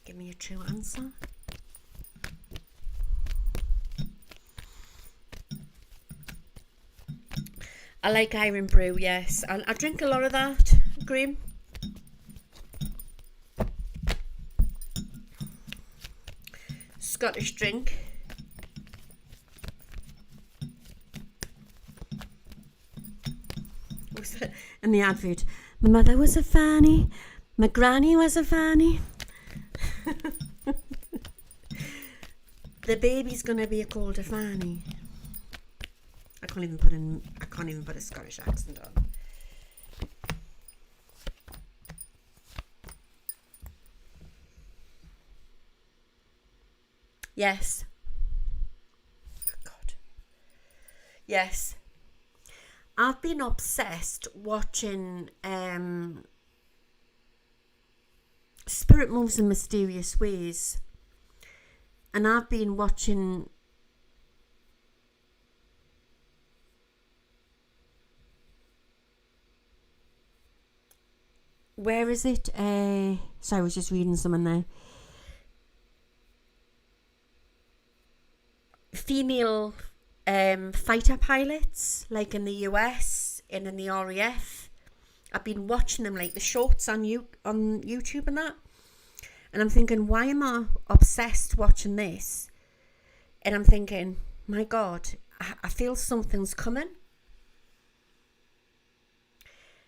Give me a true answer. I like Iron Brew, yes. I drink a lot of that, Graham. Scottish drink. In the advert, my mother was a fanny, my granny was a fanny. The baby's gonna be called a fanny. I can't even put a Scottish accent on. Yes. God. Yes. I've been obsessed watching Spirit Moves in Mysterious Ways. And I've been watching where is it? Sorry, I was just reading something there. Female fighter pilots, like in the US and in the RAF. I've been watching them, like the shorts on YouTube and that. And I'm thinking, why am I obsessed watching this? And I'm thinking, my God, I feel something's coming.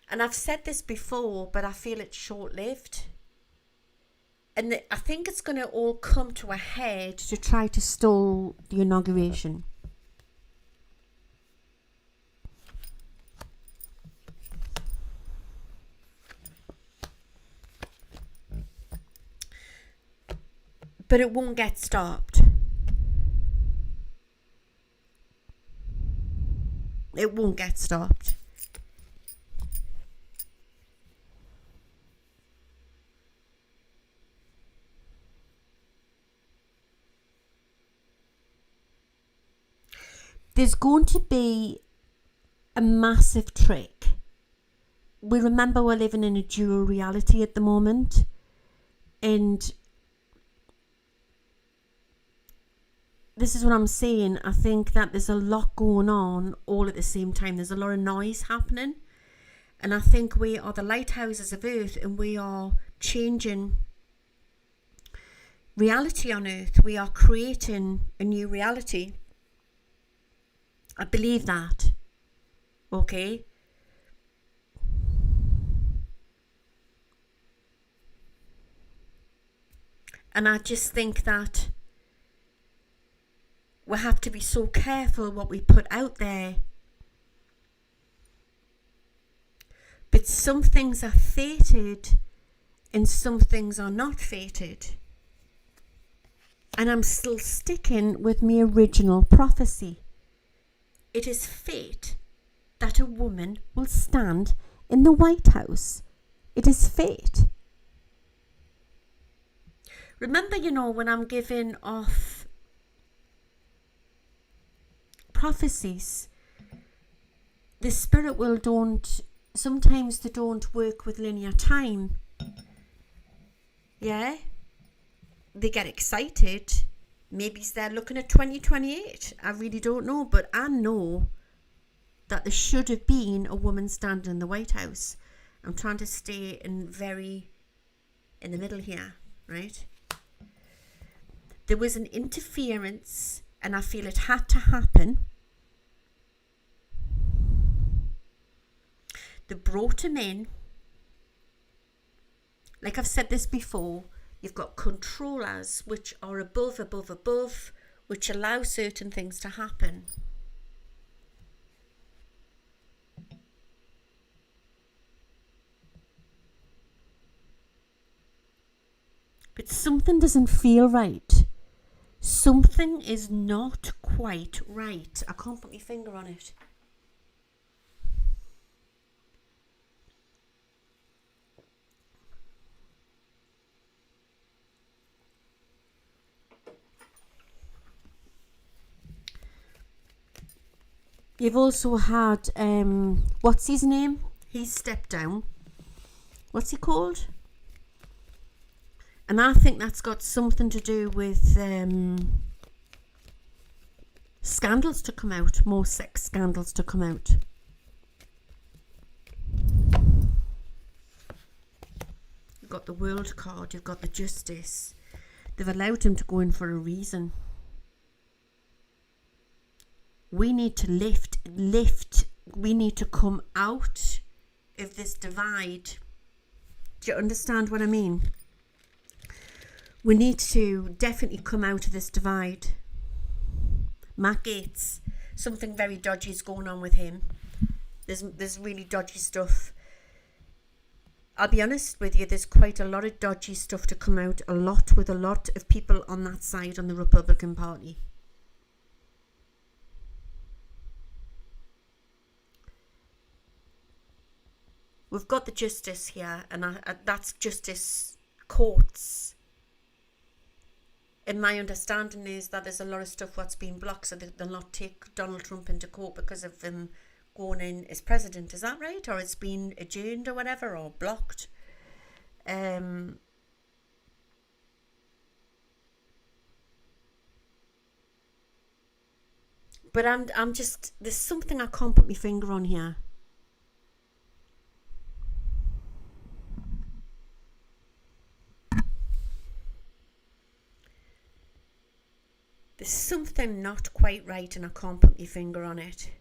And I've said this before, but I feel it's short-lived. And I think it's going to all come to a head to try to stall the inauguration. But it won't get stopped. It won't get stopped. There's going to be a massive trick. We remember we're living in a dual reality at the moment. And this is what I'm saying. I think that there's a lot going on all at the same time. There's a lot of noise happening. And I think we are the lighthouses of Earth, and we are changing reality on Earth. We are creating a new reality. I believe that. Okay? And I just think that we have to be so careful what we put out there. But some things are fated and some things are not fated. And I'm still sticking with my original prophecy. It is fate that a woman will stand in the White House. It is fate. Remember, when I'm giving off prophecies, the spirit world sometimes they don't work with linear time. Yeah? They get excited. Maybe they're looking at 2028. I really don't know, but I know that there should have been a woman standing in the White House. I'm trying to stay in the middle here, right? There was an interference, and I feel it had to happen. They brought him in. Like I've said this before, you've got controllers which are above, which allow certain things to happen. But something doesn't feel right. Something is not quite right. I can't put my finger on it. You've also had, what's his name? He's stepped down. What's he called? And I think that's got something to do with scandals to come out, more sex scandals to come out. You've got the world card, you've got the justice. They've allowed him to go in for a reason. We need to lift. We need to come out of this divide. Do you understand what I mean? We need to definitely come out of this divide. Matt Gaetz, something very dodgy is going on with him. There's really dodgy stuff. I'll be honest with you, there's quite a lot of dodgy stuff to come out, with a lot of people on that side, on the Republican Party. We've got the justice here, and that's justice courts. And my understanding is that there's a lot of stuff that's been blocked, so they'll not take Donald Trump into court because of him going in as president. Is that right? Or it's been adjourned or whatever, or blocked. But I'm just, there's something I can't put my finger on here. There's something not quite right, and I can't put my finger on it.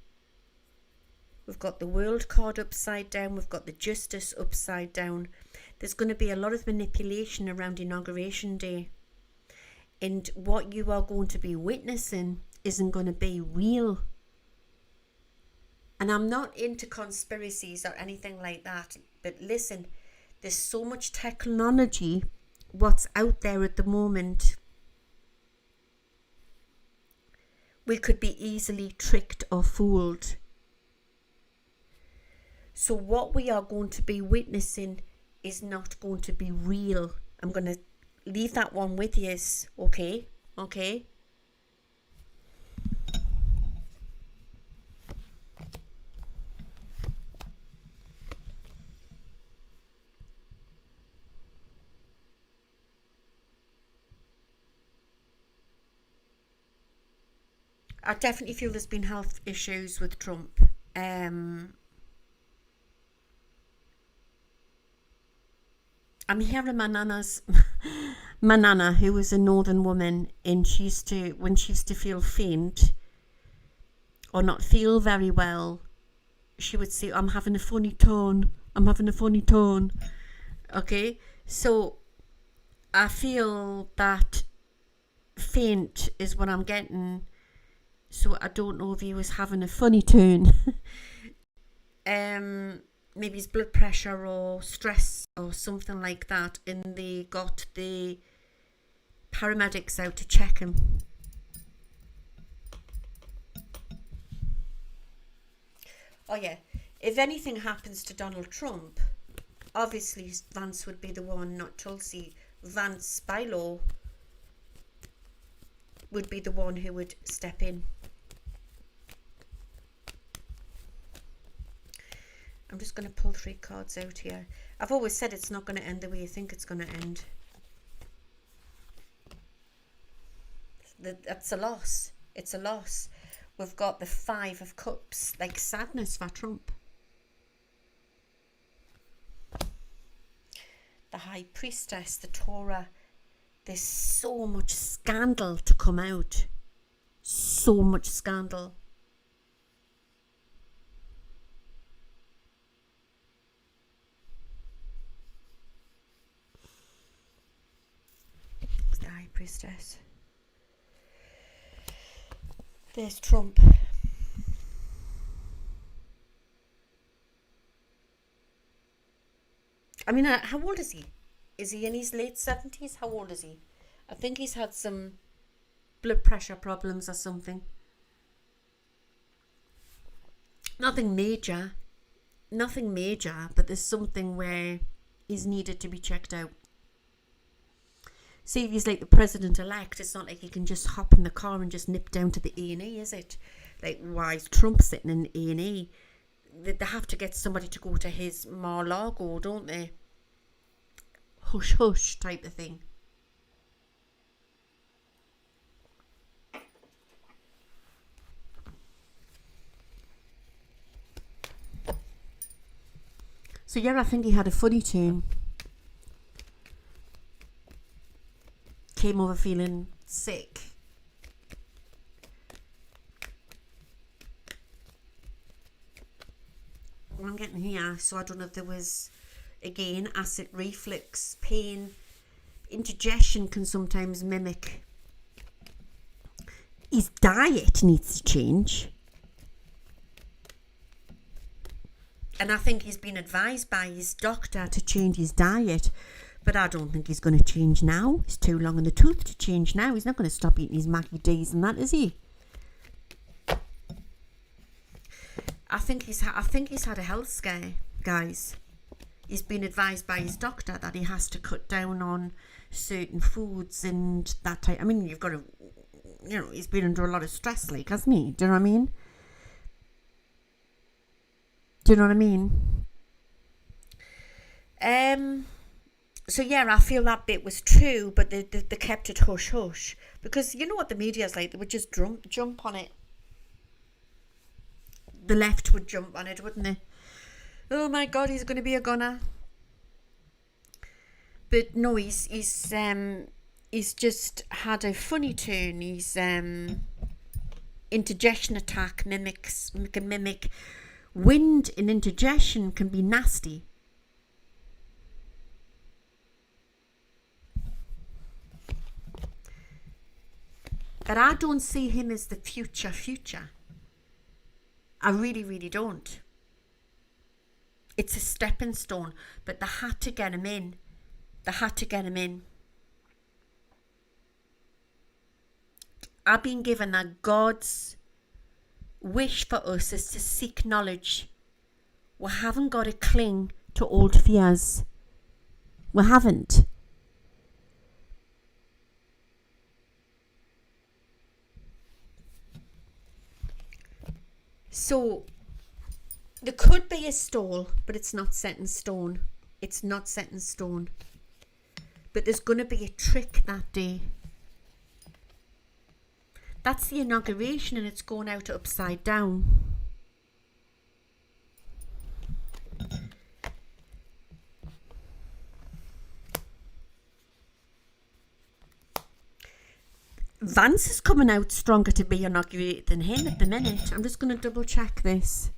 We've got the world card upside down. We've got the justice upside down. There's going to be a lot of manipulation around Inauguration Day. And what you are going to be witnessing isn't going to be real. And I'm not into conspiracies or anything like that. But listen, there's so much technology what's out there at the moment. We could be easily tricked or fooled. So what we are going to be witnessing is not going to be real. I'm going to leave that one with you, okay? Okay? I definitely feel there's been health issues with Trump. I'm hearing my nana, who was a northern woman, and when she used to feel faint or not feel very well, she would say, I'm having a funny tone. Okay, so I feel that faint is what I'm getting. So I don't know if he was having a funny tune. Maybe his blood pressure or stress or something like that, and they got the paramedics out to check him. Oh yeah, if anything happens to Donald Trump, obviously Vance would be the one, not Tulsi. Vance, by law, would be the one who would step in. I'm just going to pull 3 cards out here. I've always said it's not going to end the way you think it's going to end. That's a loss. It's a loss. We've got the 5 of Cups, like sadness for Trump. the high priestess, the Torah, there's so much scandal to come out. So much scandal. It's the high priestess. There's Trump. I mean, how old is he? Is he in his late 70s? How old is he? I think he's had some blood pressure problems or something. Nothing major, but there's something where he's needed to be checked out. See, if he's like the president-elect, it's not like he can just hop in the car and just nip down to the A&E, is it? Like, why is Trump sitting in A&E? They have to get somebody to go to his Mar-a-Lago, don't they? Hush hush type of thing. So yeah, I think he had a funny tune. Came over feeling sick. I'm getting here, so I don't know if there was, again, acid reflux, pain. Indigestion can sometimes mimic. His diet needs to change. And I think he's been advised by his doctor to change his diet. But I don't think he's going to change now. He's too long in the tooth to change now. He's not going to stop eating his Mackie D's and that, is he? I think he's had a health scare, guys. He's been advised by his doctor that he has to cut down on certain foods and that type. I mean, you've got to, he's been under a lot of stress, like, hasn't he? Do you know what I mean? So yeah, I feel that bit was true, but they kept it hush hush, because you know what the media's like. They would just jump on it. The left would jump on it, wouldn't they? Oh my God, he's going to be a gunner. But no, he's just had a funny turn. He's indigestion attack can mimic wind. In indigestion can be nasty. But I don't see him as the future. I really, really don't. It's a stepping stone, but they had to get him in. I've been given that God's wish for us is to seek knowledge. We haven't got to cling to old fears. We haven't. So there could be a stall, but it's not set in stone. But there's going to be a trick that day. That's the inauguration, and it's going out upside down. Vance is coming out stronger to be inaugurated than him at the minute. I'm just going to double check this.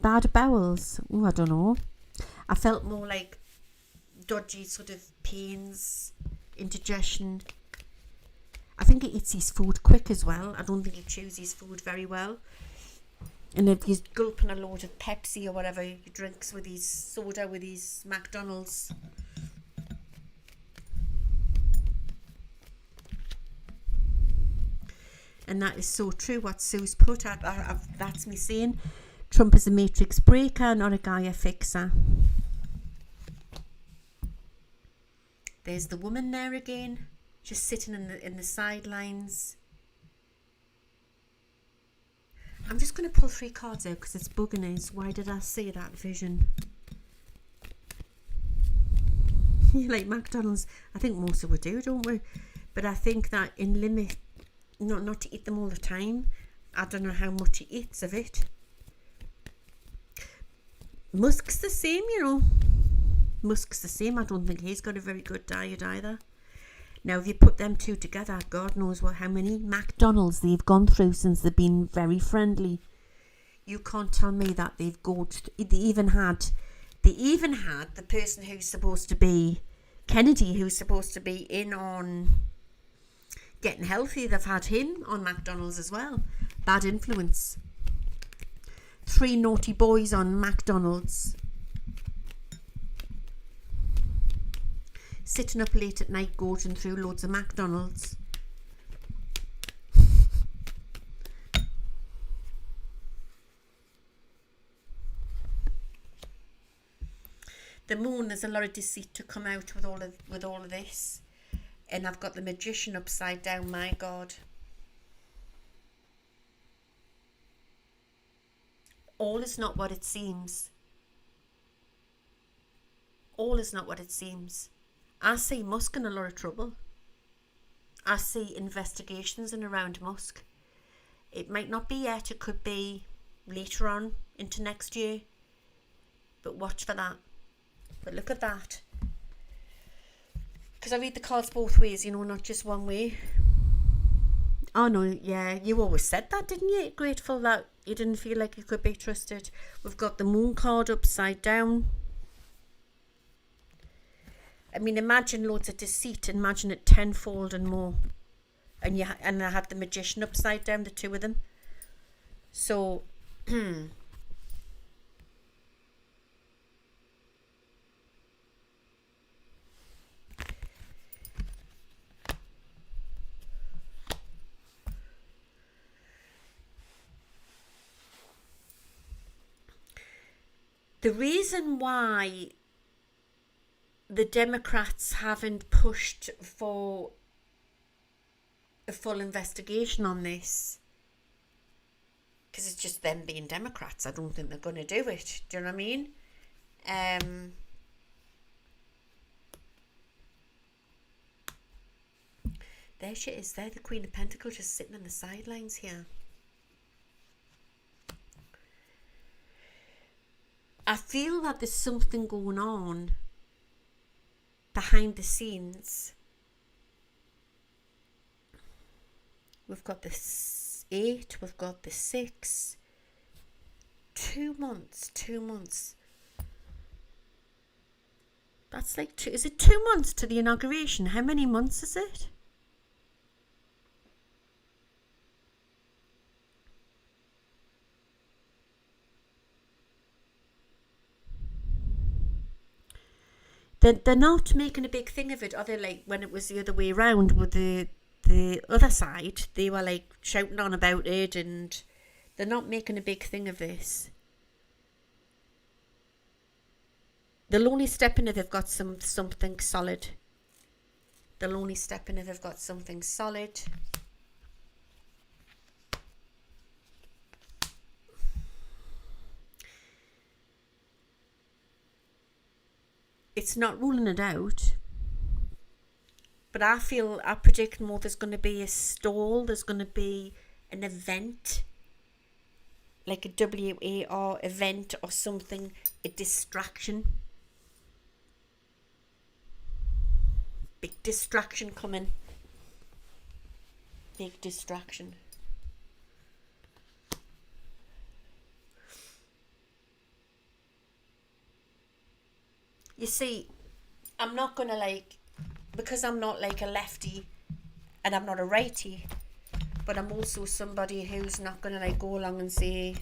Bad bowels. Oh, I don't know. I felt more like dodgy sort of pains, indigestion. I think he eats his food quick as well. I don't think he chews his food very well. And if he's gulping a load of Pepsi or whatever he drinks with his soda, with his McDonald's. And that is so true what Sue's put. That's me saying. Trump is a matrix breaker, not a Gaia fixer. There's the woman there again, just sitting in the sidelines. I'm just going to pull 3 cards out because it's bugging us. Why did I say that vision? You like McDonald's? I think most of us do, don't we? But I think that in limit, not to eat them all the time. I don't know how much he eats of it. Musk's the same, Musk's the same. I don't think he's got a very good diet either. Now, if you put them two together, God knows how many McDonald's they've gone through since they've been very friendly. You can't tell me that they even had the person who's supposed to be Kennedy, who's supposed to be in on getting healthy. They've had him on McDonald's as well. Bad influence. 3 naughty boys on McDonald's. Sitting up late at night, gorging through loads of McDonald's. The moon, there's a lot of deceit to come out with all of this. And I've got the magician upside down, my God. All is not what it seems. All is not what it seems. I see Musk in a lot of trouble. I see investigations in around Musk. It might not be yet. It could be later on into next year. But watch for that. But look at that. Because I read the cards both ways, not just one way. Oh no, yeah, you always said that, didn't you? Grateful that you didn't feel like you could be trusted. We've got the moon card upside down. I mean, imagine loads of deceit. Imagine it tenfold and more. And I had the magician upside down, the two of them. So, the reason why the Democrats haven't pushed for a full investigation on this, because it's just them being Democrats. I don't think they're going to do it. Do you know what I mean? There she is there, the Queen of Pentacles, just sitting on the sidelines here. I feel that there's something going on behind the scenes. We've got the 8, we've got the 6. 2 months. That's like is it 2 months to the inauguration? How many months is it? They're not making a big thing of it, are they? Like when it was the other way around with the other side, they were like shouting on about it, and they're not making a big thing of this. They'll only step in if they've got something solid. They'll only step in if they've got something solid. It's not ruling it out, but I predict more there's going to be a stall, there's going to be an event, like a WAR event or something, a distraction. Big distraction coming. Big distraction. You see, I'm not going to because I'm not like a lefty and I'm not a righty, but I'm also somebody who's not going to go along and say,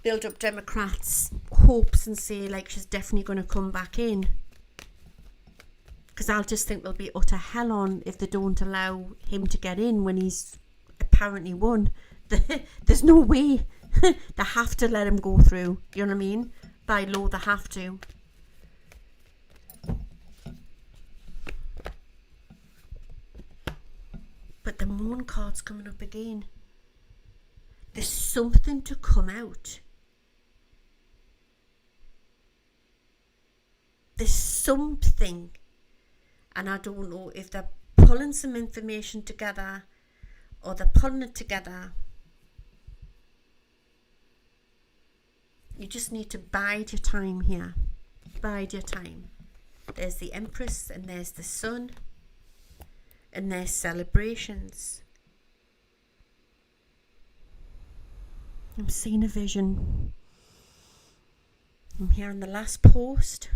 build up Democrats' hopes and say she's definitely going to come back in. Because I'll just think there'll be utter hell on if they don't allow him to get in when he's apparently won. There's no way. They have to let him go through. You know what I mean? By law, they have to. But the moon card's coming up again. There's something to come out. There's something. And I don't know if they're pulling some information together or they're pulling it together. You just need to bide your time here. Bide your time. There's the Empress and there's the Sun. And there's celebrations. I'm seeing a vision. I'm here on the last post.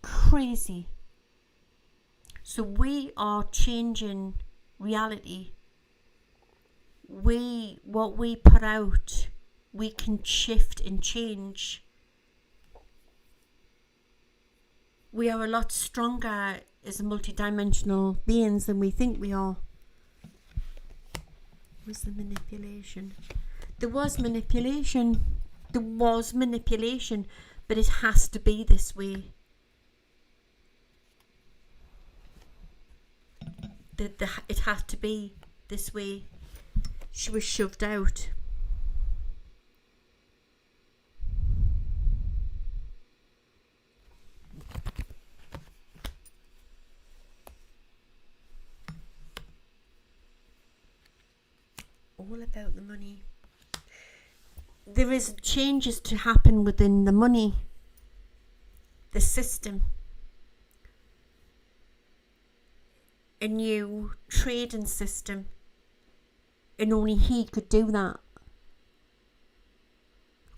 Crazy. So we are changing reality. What we put out, we can shift and change. We are a lot stronger as multidimensional beings than we think we are. Where's the manipulation? There was manipulation, but it has to be this way. It has to be this way. She was shoved out. All about the money. There is changes to happen within the money, the system. A new trading system. And only he could do that.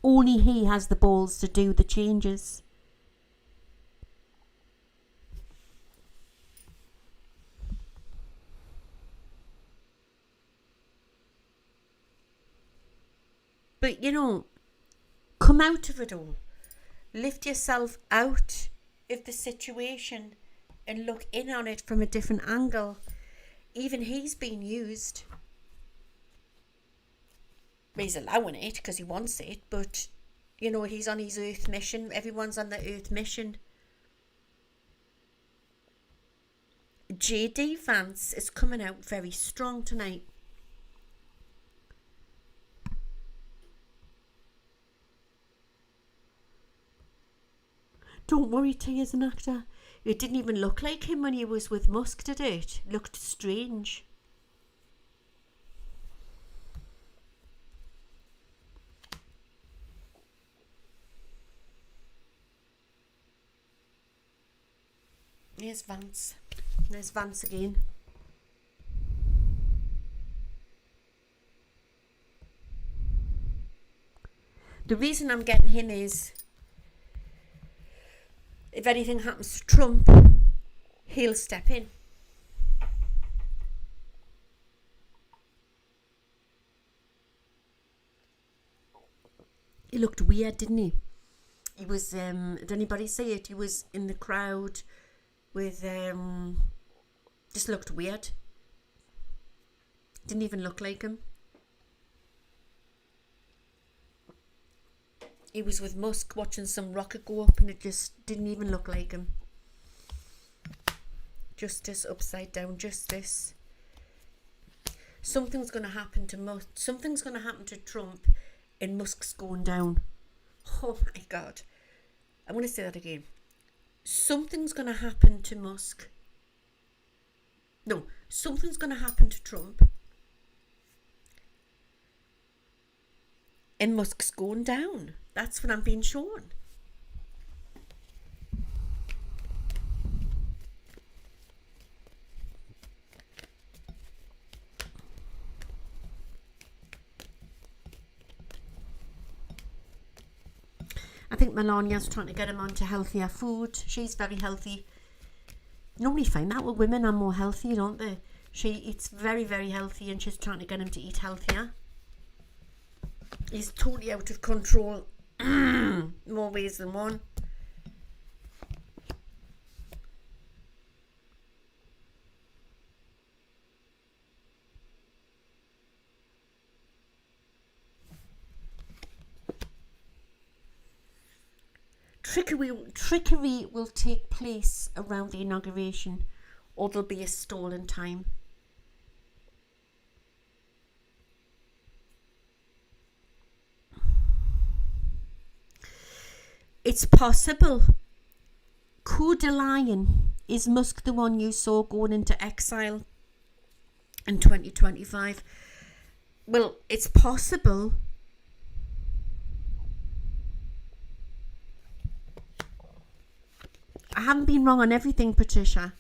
Only he has the balls to do the changes. But come out of it all. Lift yourself out of the situation and look in on it from a different angle. Even he's being used. He's allowing it because he wants it, but he's on his Earth mission. Everyone's on the Earth mission. JD Vance is coming out very strong tonight. Don't worry, T is an actor. It didn't even look like him when he was with Musk, did it? It looked strange. Here's Vance. There's Vance again. The reason I'm getting him is if anything happens to Trump, he'll step in. He looked weird, didn't he? He was, did anybody see it? He was in the crowd with, just looked weird. Didn't even look like him. He was with Musk watching some rocket go up and it just didn't even look like him. Justice upside down, justice. Something's going to happen to Musk. Something's going to happen to Trump and Musk's going down. Oh my God. I'm going to say that again. Something's going to happen to Musk. No, something's going to happen to Trump. And Musk's going down. That's what I'm being shown. I think Melania's trying to get him onto healthier food. She's very healthy. You normally find that with women are more healthy, don't they? She eats very, very healthy and she's trying to get him to eat healthier. He's totally out of control. More ways than one. Trickery will take place around the inauguration, or there'll be a stall in time. It's possible Coup de Lion. Is Musk the one you saw going into exile in 2025? Well, it's possible. I haven't been wrong on everything, Patricia.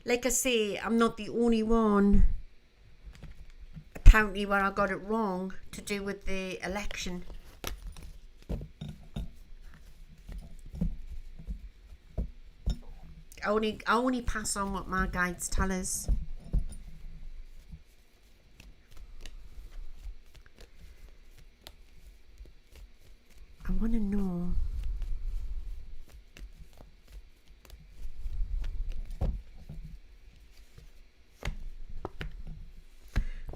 Like I say, I'm not the only one, apparently, where I got it wrong to do with the election. I only pass on what my guides tell us. I want to know.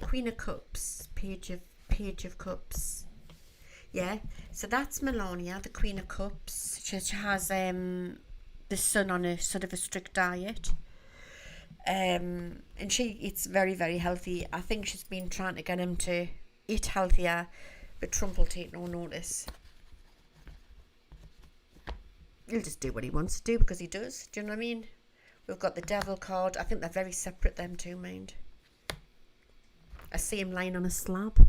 Queen of Cups, Page of Cups. Yeah, so that's Melania, the Queen of Cups. She has the son on a sort of a strict diet, and she eats very, very healthy. I think she's been trying to get him to eat healthier, but Trump will take no notice. He'll just do what he wants to do because he does. Do you know what I mean? We've got the devil card. I think they're very separate, them two, mind. I see him lying on a slab.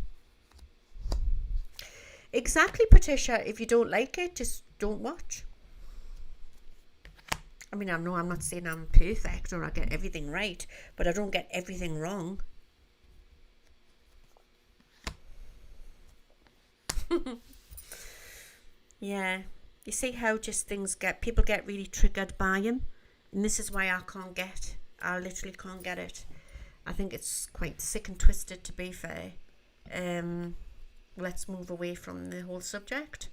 Exactly, Patricia. If you don't like it, just don't watch. I mean, I know I'm not saying I'm perfect or I get everything right, but I don't get everything wrong. Yeah. You see how just people get really triggered by him? And this is why I literally can't get it. I think it's quite sick and twisted, to be fair. Let's move away from the whole subject.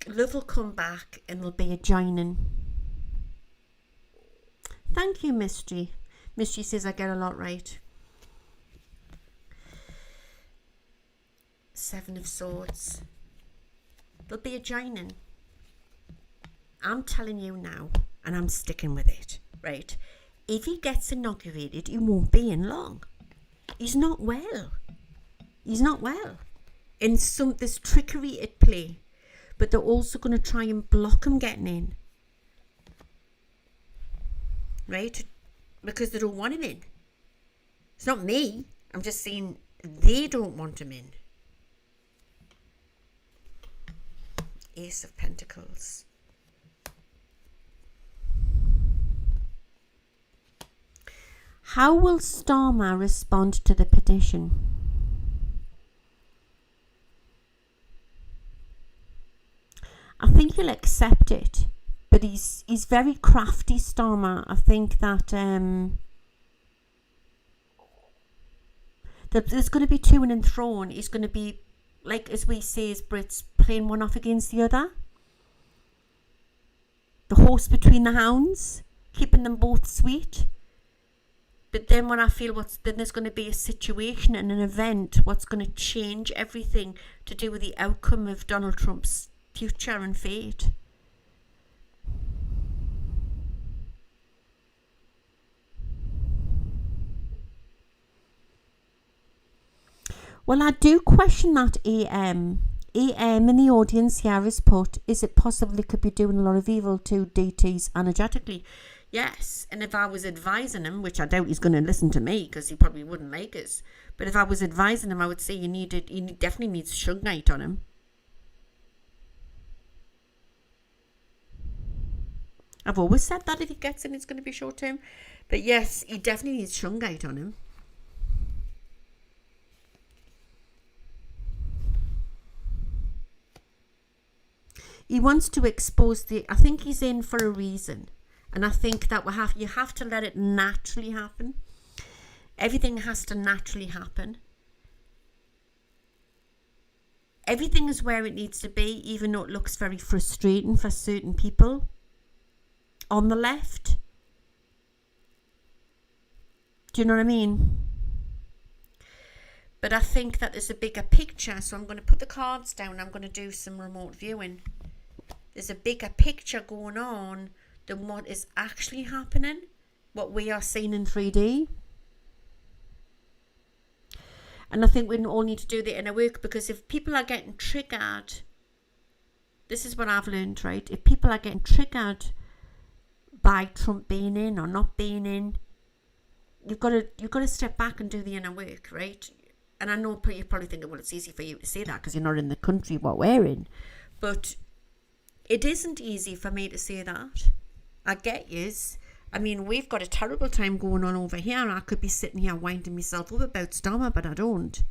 Love will come back and there'll be a joining. Thank you, Mystery. Mystery says I get a lot right. Seven of Swords. There'll be a joining. I'm telling you now, and I'm sticking with it, right? If he gets inaugurated, he won't be in long. He's not well. He's not well. And there's trickery at play. But they're also going to try and block him getting in. Right? Because they don't want him in. It's not me. I'm just saying they don't want him in. Ace of Pentacles. How will Starmer respond to the petition? I think he'll accept it, but he's very crafty, Starmer. I think that there's going to be to and fro. He's going to be, like as we say as Brits, playing one off against the other. The horse between the hounds, keeping them both sweet. But then when I feel then there's going to be a situation and an event what's going to change everything to do with the outcome of Donald Trump's future and fate. Well, I do question that AM. AM in the audience here is put, is it possible it could be doing a lot of evil to DTs energetically? Yes, and if I was advising him, which I doubt he's going to listen to me because he probably wouldn't like us, but if I was advising him, I would say he definitely needs Shug Knight on him. I've always said that if he gets in, it's going to be short term. But yes, he definitely needs Shungite on him. He wants to expose I think he's in for a reason. And I think that you have to let it naturally happen. Everything has to naturally happen. Everything is where it needs to be, even though it looks very frustrating for certain people on the left. Do you know what I mean? But I think that there's a bigger picture, so I'm going to put the cards down. I'm going to do some remote viewing. There's a bigger picture going on than what is actually happening, what we are seeing in 3D. And I think we all need to do the inner work, because if people are getting triggered, this is what I've learned, right? If people are getting triggered by Trump being in or not being in, you've got to step back and do the inner work, right? And I know you're probably thinking, well, it's easy for you to say that because you're not in the country what we're in. But it isn't easy for me to say that. I get yous. I mean, we've got a terrible time going on over here. I could be sitting here winding myself up about Starmer, but I don't.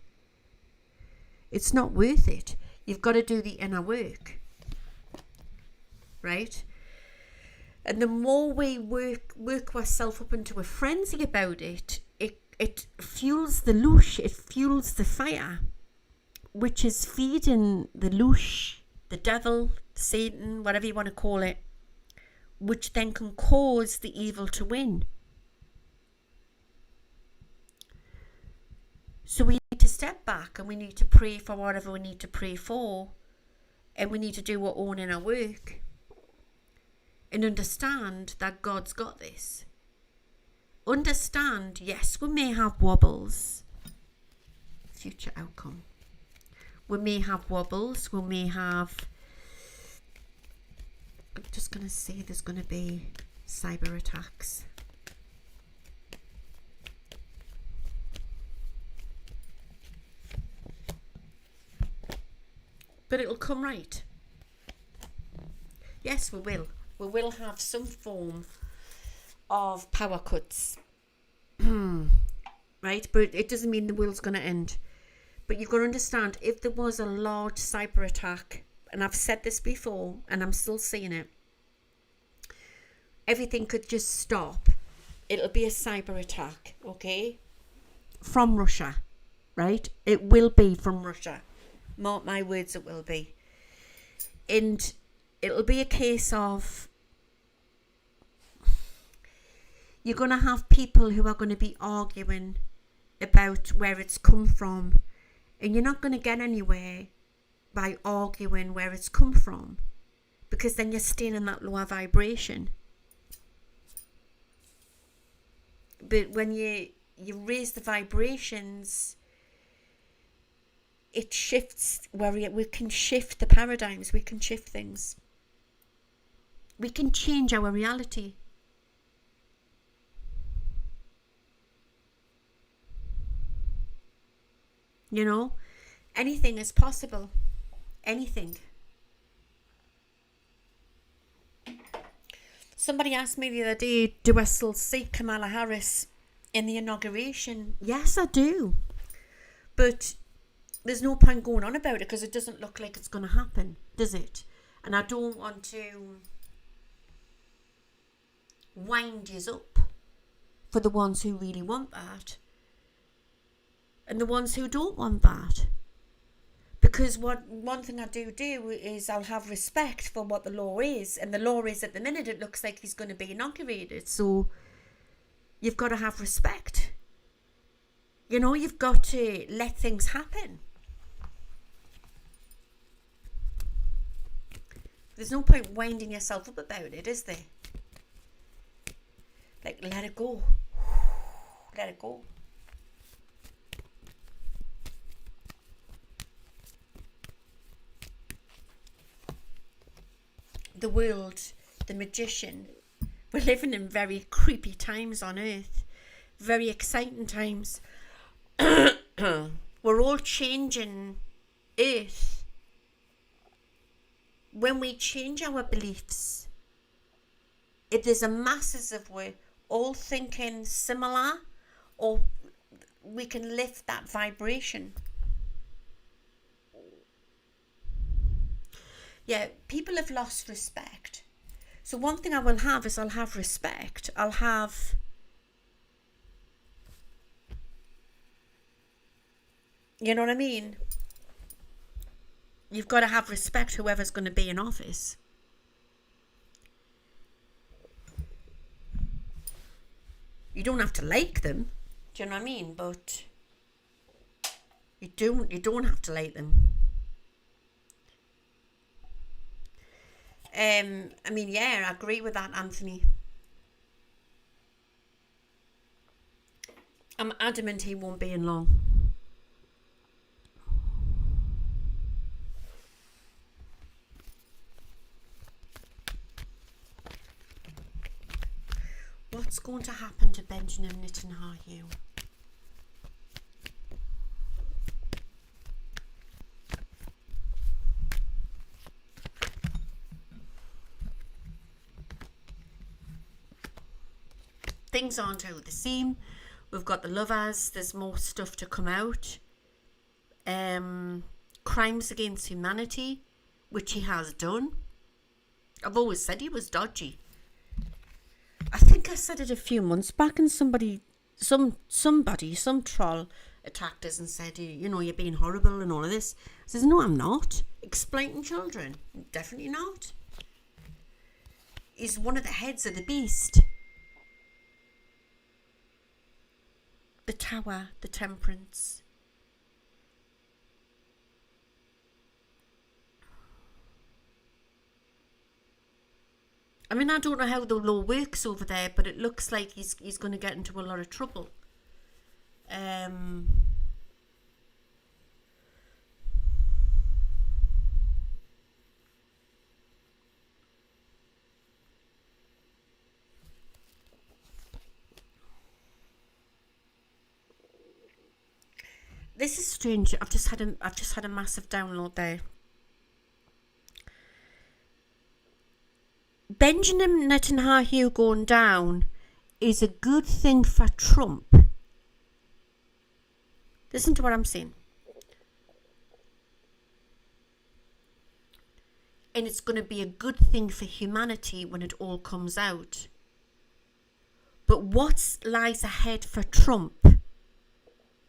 It's not worth it. You've got to do the inner work, right? And the more we work ourselves up into a frenzy about it, it fuels the loosh, it fuels the fire, which is feeding the loosh, the devil, Satan, whatever you want to call it, which then can cause the evil to win. So we need to step back and we need to pray for whatever we need to pray for, and we need to do our own inner work and understand that God's got this. Understand, yes, we may have wobbles. Future outcome. We may have wobbles. We may have... I'm just going to say there's going to be cyber attacks. But it'll come right. Yes, we will. We will have some form of power cuts, right? But it doesn't mean the world's going to end. But you've got to understand, if there was a large cyber attack, and I've said this before and I'm still seeing it, everything could just stop. It'll be a cyber attack, okay, from Russia, right? It will be from Russia. Mark my words, it will be. And it'll be a case of, you're going to have people who are going to be arguing about where it's come from, and you're not going to get anywhere by arguing where it's come from, because then you're staying in that lower vibration. But when you raise the vibrations, it shifts where we can shift the paradigms, we can shift things. We can change our reality. You know, anything is possible. Anything. Somebody asked me the other day, do I still see Kamala Harris in the inauguration? Yes, I do. But there's no point going on about it because it doesn't look like it's going to happen, does it? And I don't want to wind you up for the ones who really want that and the ones who don't want that. Because one thing I do is I'll have respect for what the law is. And the law is, at the minute, it looks like he's going to be inaugurated. So you've got to have respect. You know, you've got to let things happen. There's no point winding yourself up about it, is there? Like, let it go. Let it go. The world, the magician. We're living in very creepy times on Earth. Very exciting times. We're all changing Earth. When we change our beliefs, if there's a masses of we're all thinking similar, or we can lift that vibration. Yeah, people have lost respect. So one thing I will have is I'll have respect. I'll have... You know what I mean? You've got to have respect whoever's going to be in office. You don't have to like them. Do you know what I mean? But you don't have to like them. I mean, yeah, I agree with that, Anthony. I'm adamant he won't be in long. What's going to happen to Benjamin Netanyahu? Things aren't out the same. We've got the lovers. There's more stuff to come out. Crimes against humanity, which he has done. I've always said he was dodgy. I think I said it a few months back, and some troll attacked us and said, you know, you're being horrible and all of this. I says, no, I'm not. Exploiting children, definitely not. He's one of the heads of the beast. The tower, the temperance. I mean, I don't know how the law works over there, but it looks like he's going to get into a lot of trouble. This is strange. I've just had a massive download there. Benjamin Netanyahu going down is a good thing for Trump. Listen to what I'm saying. And it's going to be a good thing for humanity when it all comes out. But what lies ahead for Trump,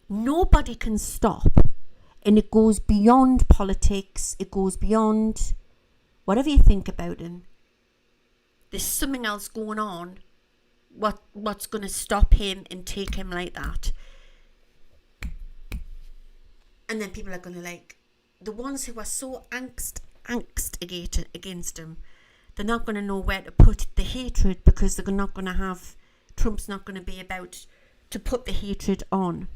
nobody can stop. And it goes beyond politics. It goes beyond whatever you think about him. There's something else going on. What's going to stop him and take him like that? And then people are going to, like, the ones who are so angst against him, they're not going to know where to put the hatred, because they're not going to have, Trump's not going to be about to put the hatred on.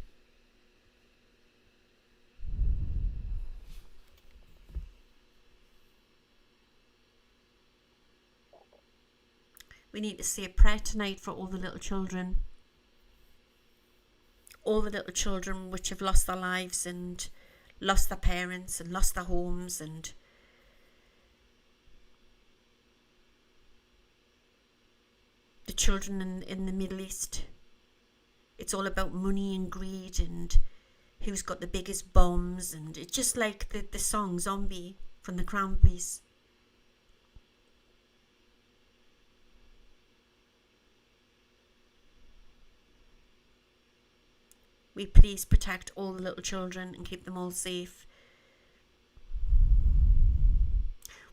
We need to say a prayer tonight for all the little children. All the little children which have lost their lives and lost their parents and lost their homes, and the children in the Middle East. It's all about money and greed and who's got the biggest bombs, and it's just like the song Zombie from the Cranberries. We please protect all the little children and keep them all safe.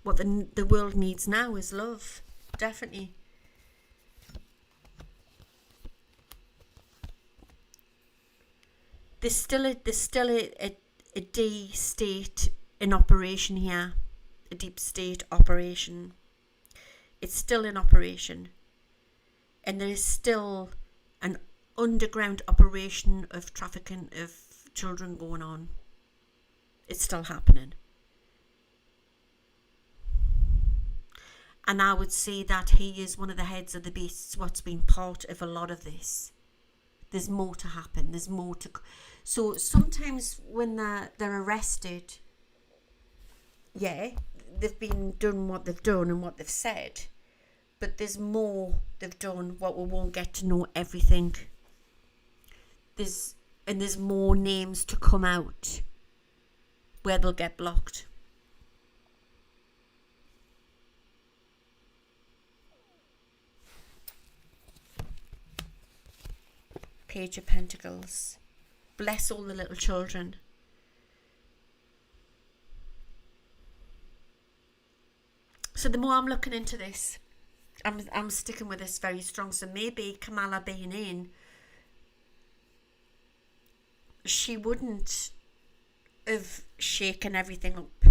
What the world needs now is love, definitely. There's still a D state in operation here, a deep state operation. It's still in operation, and there is still an underground operation of trafficking of children going on. It's still happening. And I would say that he is one of the heads of the beasts, what's been part of a lot of this. There's more to happen. There's more to... So sometimes when they're arrested, yeah, they've been done what they've done and what they've said. But there's more they've done, what we won't get to know everything. There's more names to come out where they'll get blocked. Page of Pentacles. Bless all the little children. So the more I'm looking into this, I'm sticking with this very strong. So maybe Kamala being in, she wouldn't have shaken everything up.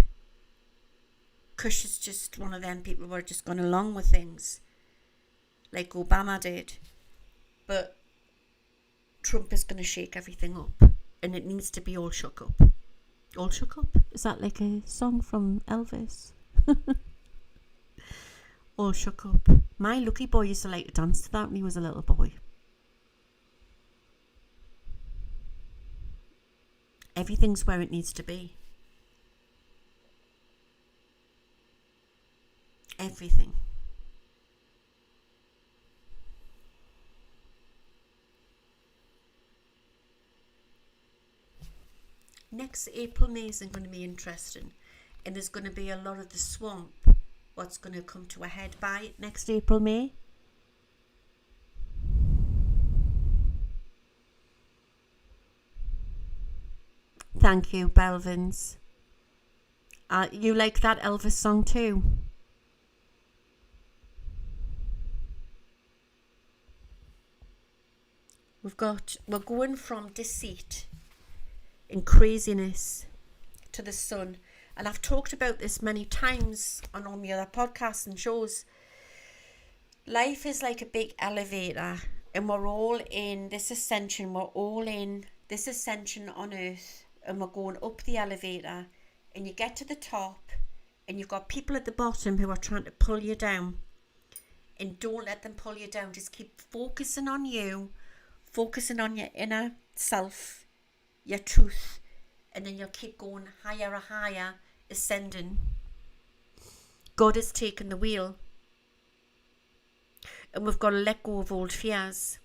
Kush is just one of them people who are just going along with things, like Obama did. But Trump is going to shake everything up, and it needs to be all shook up. All shook up? Is that like a song from Elvis? All shook up. My lucky boy used to like to dance to that when he was a little boy. Everything's where it needs to be. Everything. Next April, May isn't going to be interesting, and there's going to be a lot of the swamp. What's going to come to a head by next April, May? Thank you, Belvins. You like that Elvis song too? We're going from deceit and craziness to the sun. And I've talked about this many times on all my other podcasts and shows. Life is like a big elevator, and we're all in this ascension. We're all in this ascension on earth, and we're going up the elevator, and you get to the top, and you've got people at the bottom who are trying to pull you down. And don't let them pull you down. Just keep focusing on you, focusing on your inner self, your truth, and then you'll keep going higher and higher, ascending. God has taken the wheel, and we've got to let go of old fears.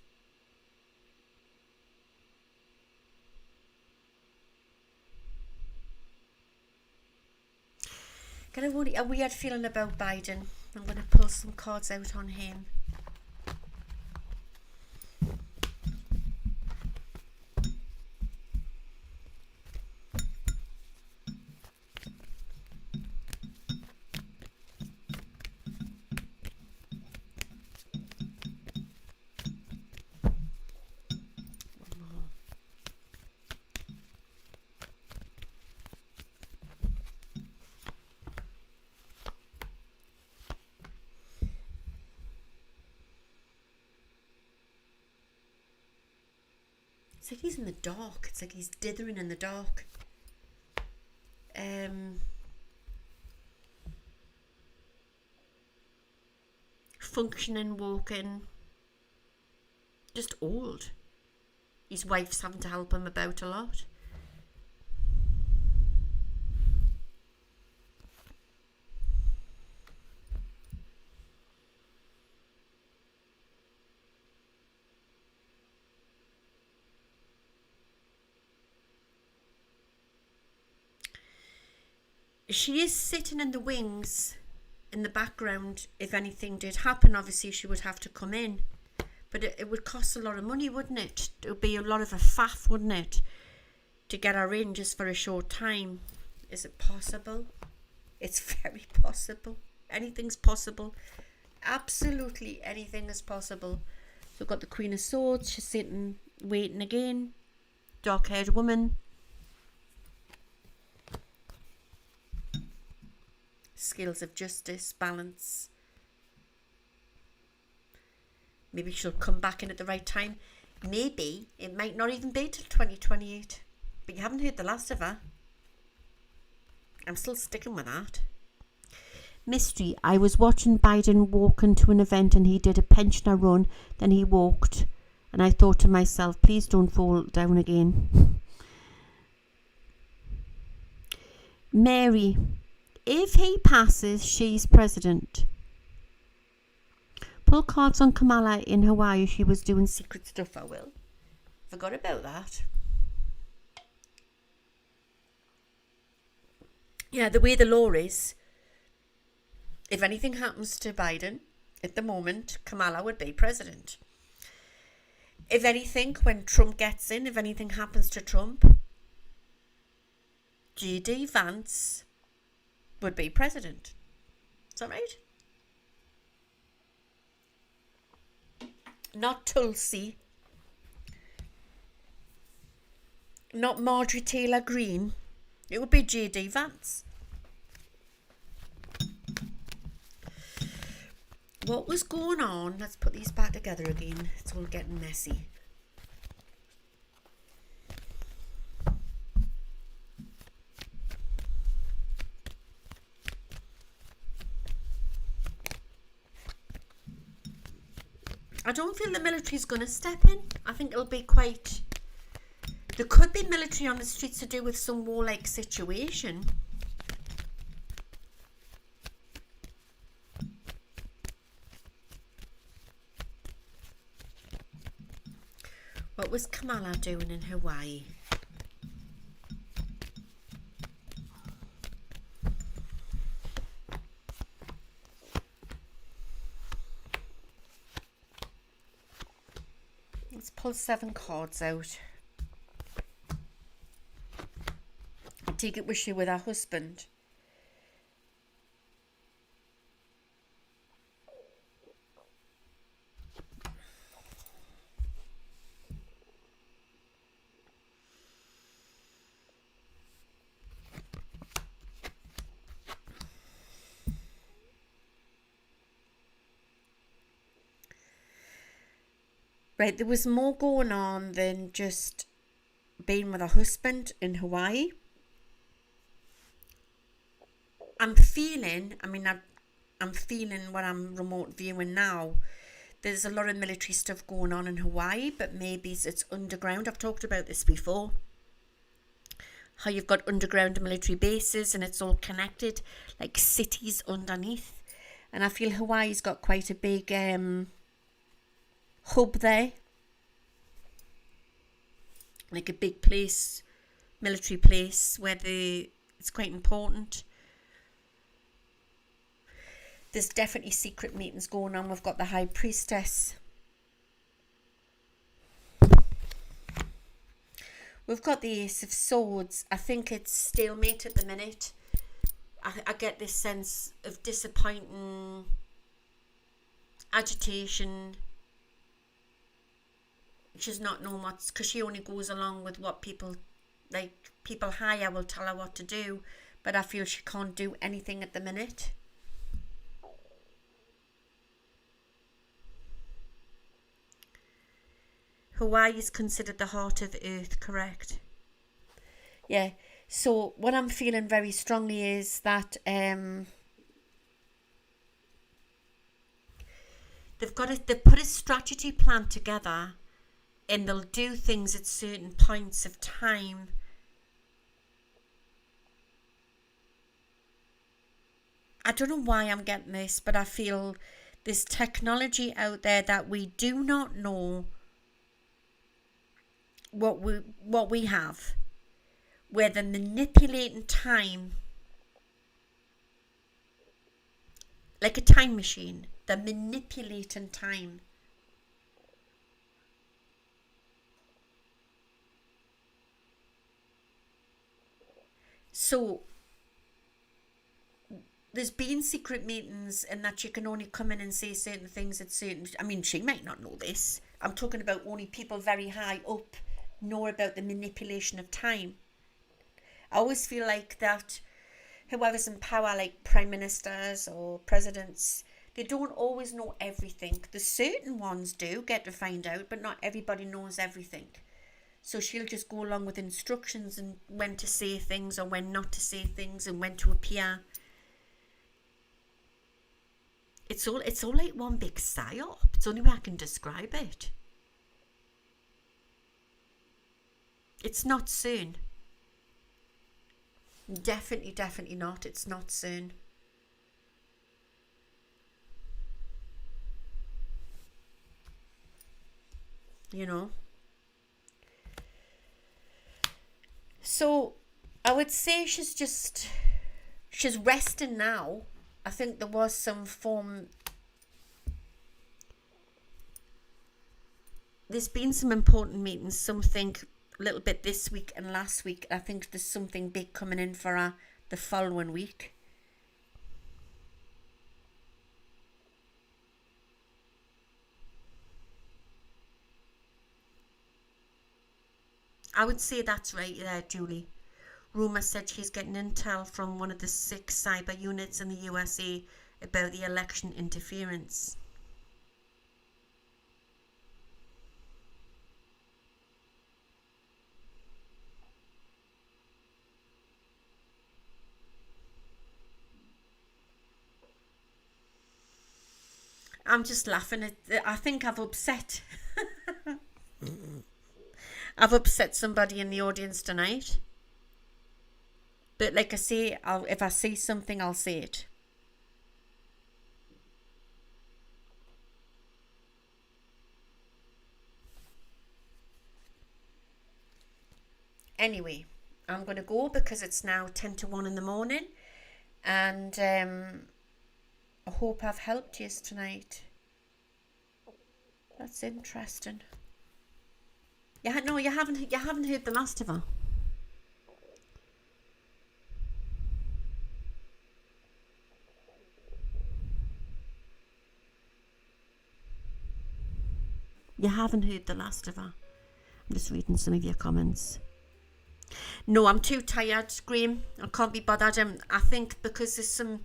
Got a weird feeling about Biden. I'm going to pull some cards out on him. It's like he's in the dark. It's like he's dithering in the dark. Functioning, walking. Just old. His wife's having to help him about a lot. She is sitting in the wings in the background. If anything did happen, obviously she would have to come in, but it would cost a lot of money, wouldn't it? It would be a lot of a faff, wouldn't it, to get her in just for a short time. Is it possible? It's very possible. Anything's possible. Absolutely anything is possible. So we've got the Queen of Swords. She's sitting waiting again. Dark-haired woman. Skills of justice, balance. Maybe she'll come back in at the right time. Maybe it might not even be till 2028. But you haven't heard the last of her. I'm still sticking with that. Mystery. I was watching Biden walk into an event and he did a pensioner run. Then he walked. And I thought to myself, please don't fall down again. Mary. If he passes, she's president. Pull cards on Kamala in Hawaii. She was doing secret stuff, I will. Forgot about that. Yeah, the way the law is, if anything happens to Biden, at the moment, Kamala would be president. If anything, when Trump gets in, if anything happens to Trump, J.D. Vance would be president. Is that right? Not Tulsi. Not Marjorie Taylor Greene. It would be J.D. Vance. what was going on? Let's put these back together again. It's all getting messy. I don't feel the military's going to step in. I think it'll be quite... There could be military on the streets to do with some warlike situation. What was Kamala doing in Hawaii? Let's pull 7 cards out. I take it was she with her husband. Right, there was more going on than just being with her husband in Hawaii. I'm feeling what I'm remote viewing now. There's a lot of military stuff going on in Hawaii, but maybe it's underground. I've talked about this before. How you've got underground military bases and it's all connected, like cities underneath. And I feel Hawaii's got quite a big hub there. Like a big place, military place where it's quite important. There's definitely secret meetings going on. We've got the High Priestess. We've got the Ace of Swords. I think it's stalemate at the minute. I get this sense of disappointing agitation. She's not knowing what's... Because she only goes along with what people higher will tell her what to do. But I feel she can't do anything at the minute. Hawaii is considered the heart of the earth, correct? Yeah. So what I'm feeling very strongly is that they've put a strategy plan together, and they'll do things at certain points of time. I don't know why I'm getting this, but I feel there's technology out there that we do not know what we have, where they're manipulating time like a time machine. They're manipulating time. So there's been secret meetings and that you can only come in and say certain things at certain... I mean, she might not know this. I'm talking about only people very high up know about the manipulation of time. I always feel like that whoever's in power, like prime ministers or presidents, they don't always know everything. The certain ones do get to find out, but not everybody knows everything. So she'll just go along with instructions and when to say things or when not to say things and when to appear. It's all like one big psyop. It's the only way I can describe it. It's not soon. Definitely not. It's not soon. You know. So I would say she's resting now. I think there was some form... There's been some important meetings, something a little bit this week and last week. I think there's something big coming in for her the following week. I would say that's right there, Julie. Rumour said she's getting intel from one of the 6 cyber units in the USA about the election interference. I'm just laughing at. I think I've upset. I've upset somebody in the audience tonight. But like I say, if I see something, I'll say it. Anyway, I'm going to go because it's now 10 to 1 in the morning. And I hope I've helped you tonight. That's interesting. Yeah, no, you haven't heard the last of her. You haven't heard the last of her. I'm just reading some of your comments. No, I'm too tired, Graham. I can't be bothered. I think because there's some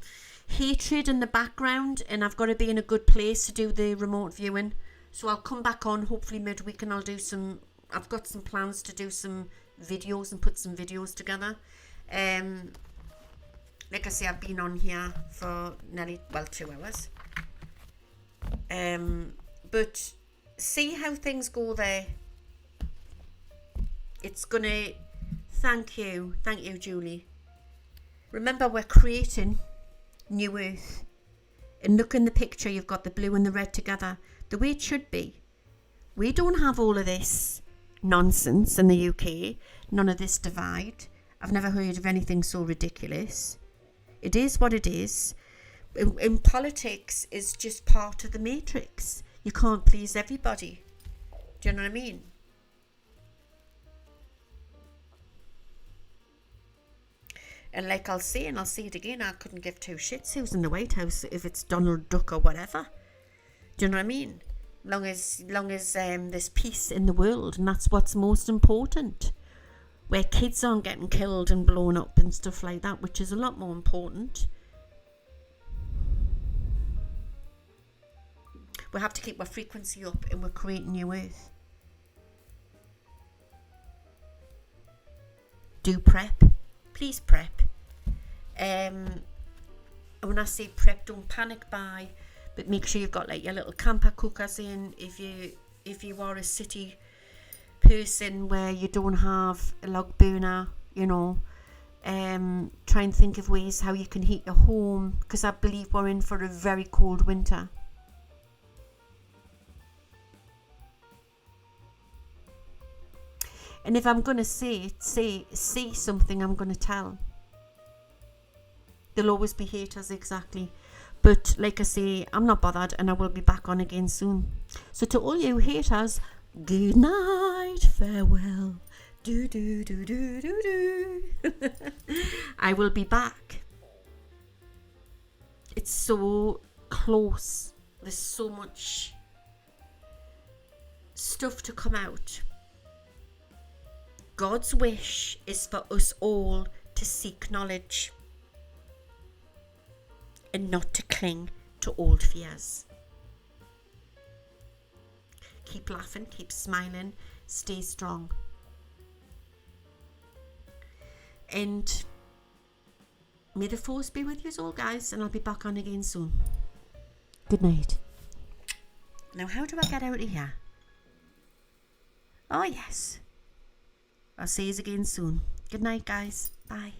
hatred in the background and I've got to be in a good place to do the remote viewing. So I'll come back on hopefully midweek and I've got some plans to do some videos and put some videos together. Like I say, I've been on here for nearly, 2 hours. But see how things go there. It's gonna, thank you, Julie. Remember, we're creating New Earth. And look in the picture, you've got the blue and the red together, the way it should be. We don't have all of this nonsense in the UK, none of this divide. I've never heard of anything so ridiculous. It is what it is. In politics, is just part of the matrix. You can't please everybody. Do you know what I mean? And like I'll say, and I'll say it again, I couldn't give two shits who's in the White House if it's Donald Duck or whatever. Do you know what I mean? Long as there's peace in the world, and that's what's most important. Where kids aren't getting killed and blown up and stuff like that, which is a lot more important. We have to keep our frequency up, and we're creating New Earth. Do prep. Please prep. And when I say prep, don't panic buy, but make sure you've got like your little camper cookers in. If you are a city person where you don't have a log burner, you know, try and think of ways how you can heat your home, because I believe we're in for a very cold winter. And if I'm going to say something, I'm going to tell. There'll always be haters, exactly. But like I say, I'm not bothered, and I will be back on again soon. So to all you haters, good night, farewell. Do do do do do do. I will be back. It's so close. There's so much stuff to come out. God's wish is for us all to seek knowledge and not to cling to old fears. Keep laughing, keep smiling, stay strong. And may the force be with you all, guys, and I'll be back on again soon. Good night. Now, how do I get out of here? Oh, yes. I'll see you again soon. Good night, guys. Bye.